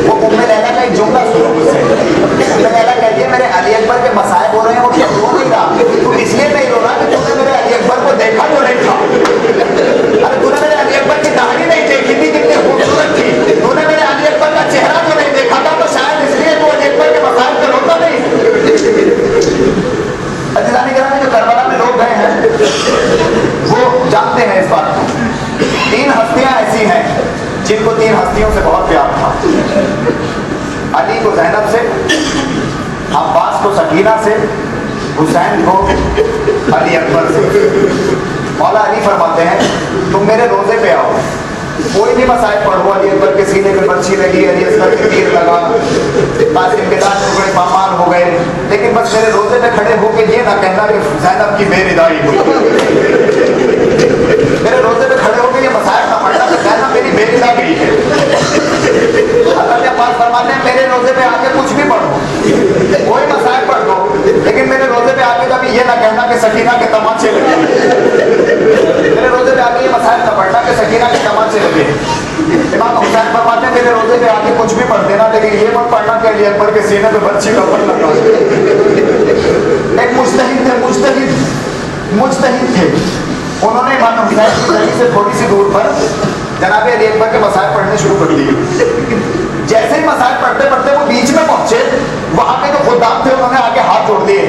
وہ ام لیلا کا ایک جملہ سنو مجھ سے۔ ام لیلا کہتی ہے میرے علی اکبر کے مصائب ہو رہے ہیں، وہ کیا رو نہیں رہا؟ تو اس لیے نہیں رو رہا کہ تم نے میرے علی اکبر کو دیکھا جو نہیں تھا۔ ارے تو نے میرے علی اکبر کی داڑھی نہیں دیکھی تھی، کتنی خوبصورت تھی، تو نے میرے علی اکبر کا چہرہ جو نہیں دیکھا تھا، تو شاید اس لیے تو علی اکبر کے مصائب پہ روتا نہیں۔ عزیزان گرامی، جو کربلا میں لوگ گئے ہیں وہ جانتے ہیں اس بات کو۔ 3 ہستیاں ایسی ہیں جن کو 3 ہستیوں سے بہت پیار تھا۔ علی کو زینب سے، عباس کو سکینہ سے، حسین کو علی اکبر سے۔ مولا علی فرماتے ہیں تم میرے روزے پہ آؤ، کوئی بھی مسائل پڑھو، علی اکبر کے سینے پہ برچھی لگی، علی اصغر کے تیر لگا، قاسم کے 10 ٹکڑے پامال ہو گئے، لیکن بس میرے روزے پہ کھڑے ہو کے یہ نہ کہنا کہ زینب کی بے ردائی ہوئی۔ میرے روزے پہ کھڑے ہو کے یہ مسائل نہ پڑھنا کہ زینب میری بے ردا گئی ہے۔ اللہ کے پاس فرماتے ہیں میرے روزے پہ آ کے کچھ بھی پڑھو، کوئی مسائل پڑھ دو، لیکن میرے روزے پہ آ کے کبھی یہ نہ کہنا کہ سکینہ کے تماچے لگے۔ میرے روزے پہ آ کے یہ مسائل نہ پڑھنا کہ سکینہ کے تماچے لگے۔ امام حسین فرماتے ہیں میرے روزے پہ آ کے کچھ بھی پڑھ دینا، لیکن یہ مت پڑھنا کہ علی اکبر کے سینے پہ برچھی کا پڑھ لگا۔ ایک مجتہد تھے، انہوں نے امام حسین کی گلی سے تھوڑی سی دور پر جناب علی اکبر کے مسائل پڑھنے شروع کر دیے۔ جیسے ہی مسائل پڑھتے پڑھتے وہ بیچ میں پہنچے، وہاں کے جو خدام تھے انہوں نے آگے ہاتھ جوڑ دیے۔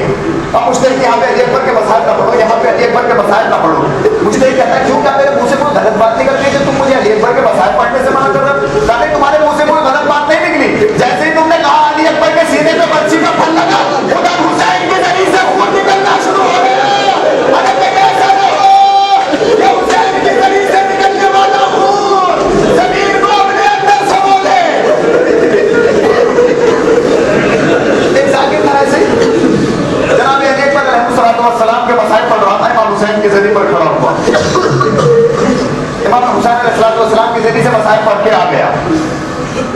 اب مجتہد یہاں پہ علی اکبر کے مسائل نہ پڑھو، یہاں پہ علی اکبر کے مسائل نہ پڑھو۔ مجتہد کہتا ہے کیوں، کیا میرے منہ سے کوئی غلط بات نہیں کرتی کہ تم مجھے علی اکبر کے مسائل پڑھنے سے منع کر رہے ہو؟ کہتے تمہارے منہ سے کوئی غلط بات نہیں نکلی، جیسے ہی تم نے کہا علی اکبر کے سینے پہ برچھی کا پھل لگا، خدا حسین کے ذریعے سے خون نکلنا شروع ہو گیا۔ ارے کیسا ہو یہ حسین کے ذریعے سے نکلنے والا خون زمین کو اپنے اندر سمو لے۔ ایک ذاکر تھا ایسے جناب علی اکبر علیہ السلام کے مسائل پڑھ رہا تھا امام حسین کے ذریعے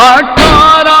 18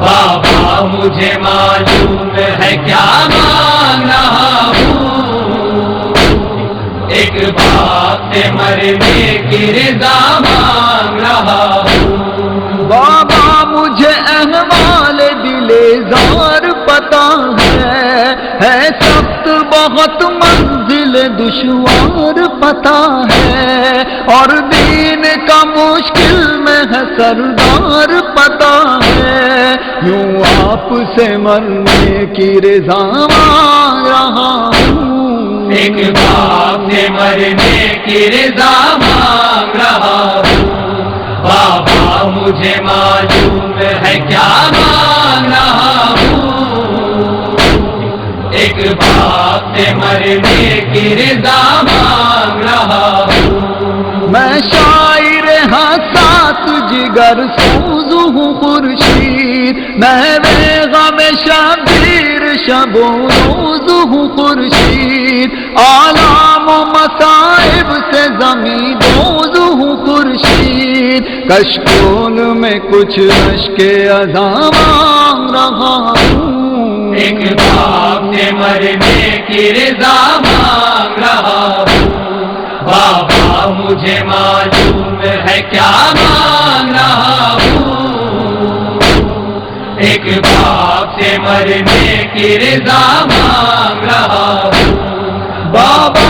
بابا مجھے معلوم ہے کیا مانگ رہا ہوں، ایک باپ سے مرنے کی رضا مانگ رہا ہوں۔ بابا مجھے احوال دل زار پتا ہے سخت بہت منزل دشوار پتا ہے، اور دین کا مشکل میں ہے سردار پتا ہے، یوں آپ سے مرنے کی رضا مانگ رہا ہوں، ایک باپ سے مرنے کی رضا مانگ رہا ہوں۔ بابا مجھے معلوم ہے کیا مانگ رہا ہوں، ایک باپ سے مرنے کی رضا مانگ رہا ہوں۔ میں شاعر حساس جگر سوز ہوں خورشید، میں غم شبیر شب و روز ہوں خورشید، آلام و مصائب سے زمین دوز ہوں خورشید، کشکول میں کچھ اشک اذاں مانگ رہا ہوں، ایک باپ سے مرنے کی رضا مانگ رہا ہوں۔ بابا مجھے معلوم ہے کیا مانگ رہا ہوں، ایک باپ سے مرنے کی رضا مانگ رہا ہوں۔ بابا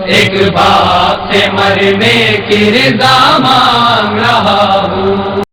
ایک باپ سے مرنے کی رضا مانگ رہا ہوں۔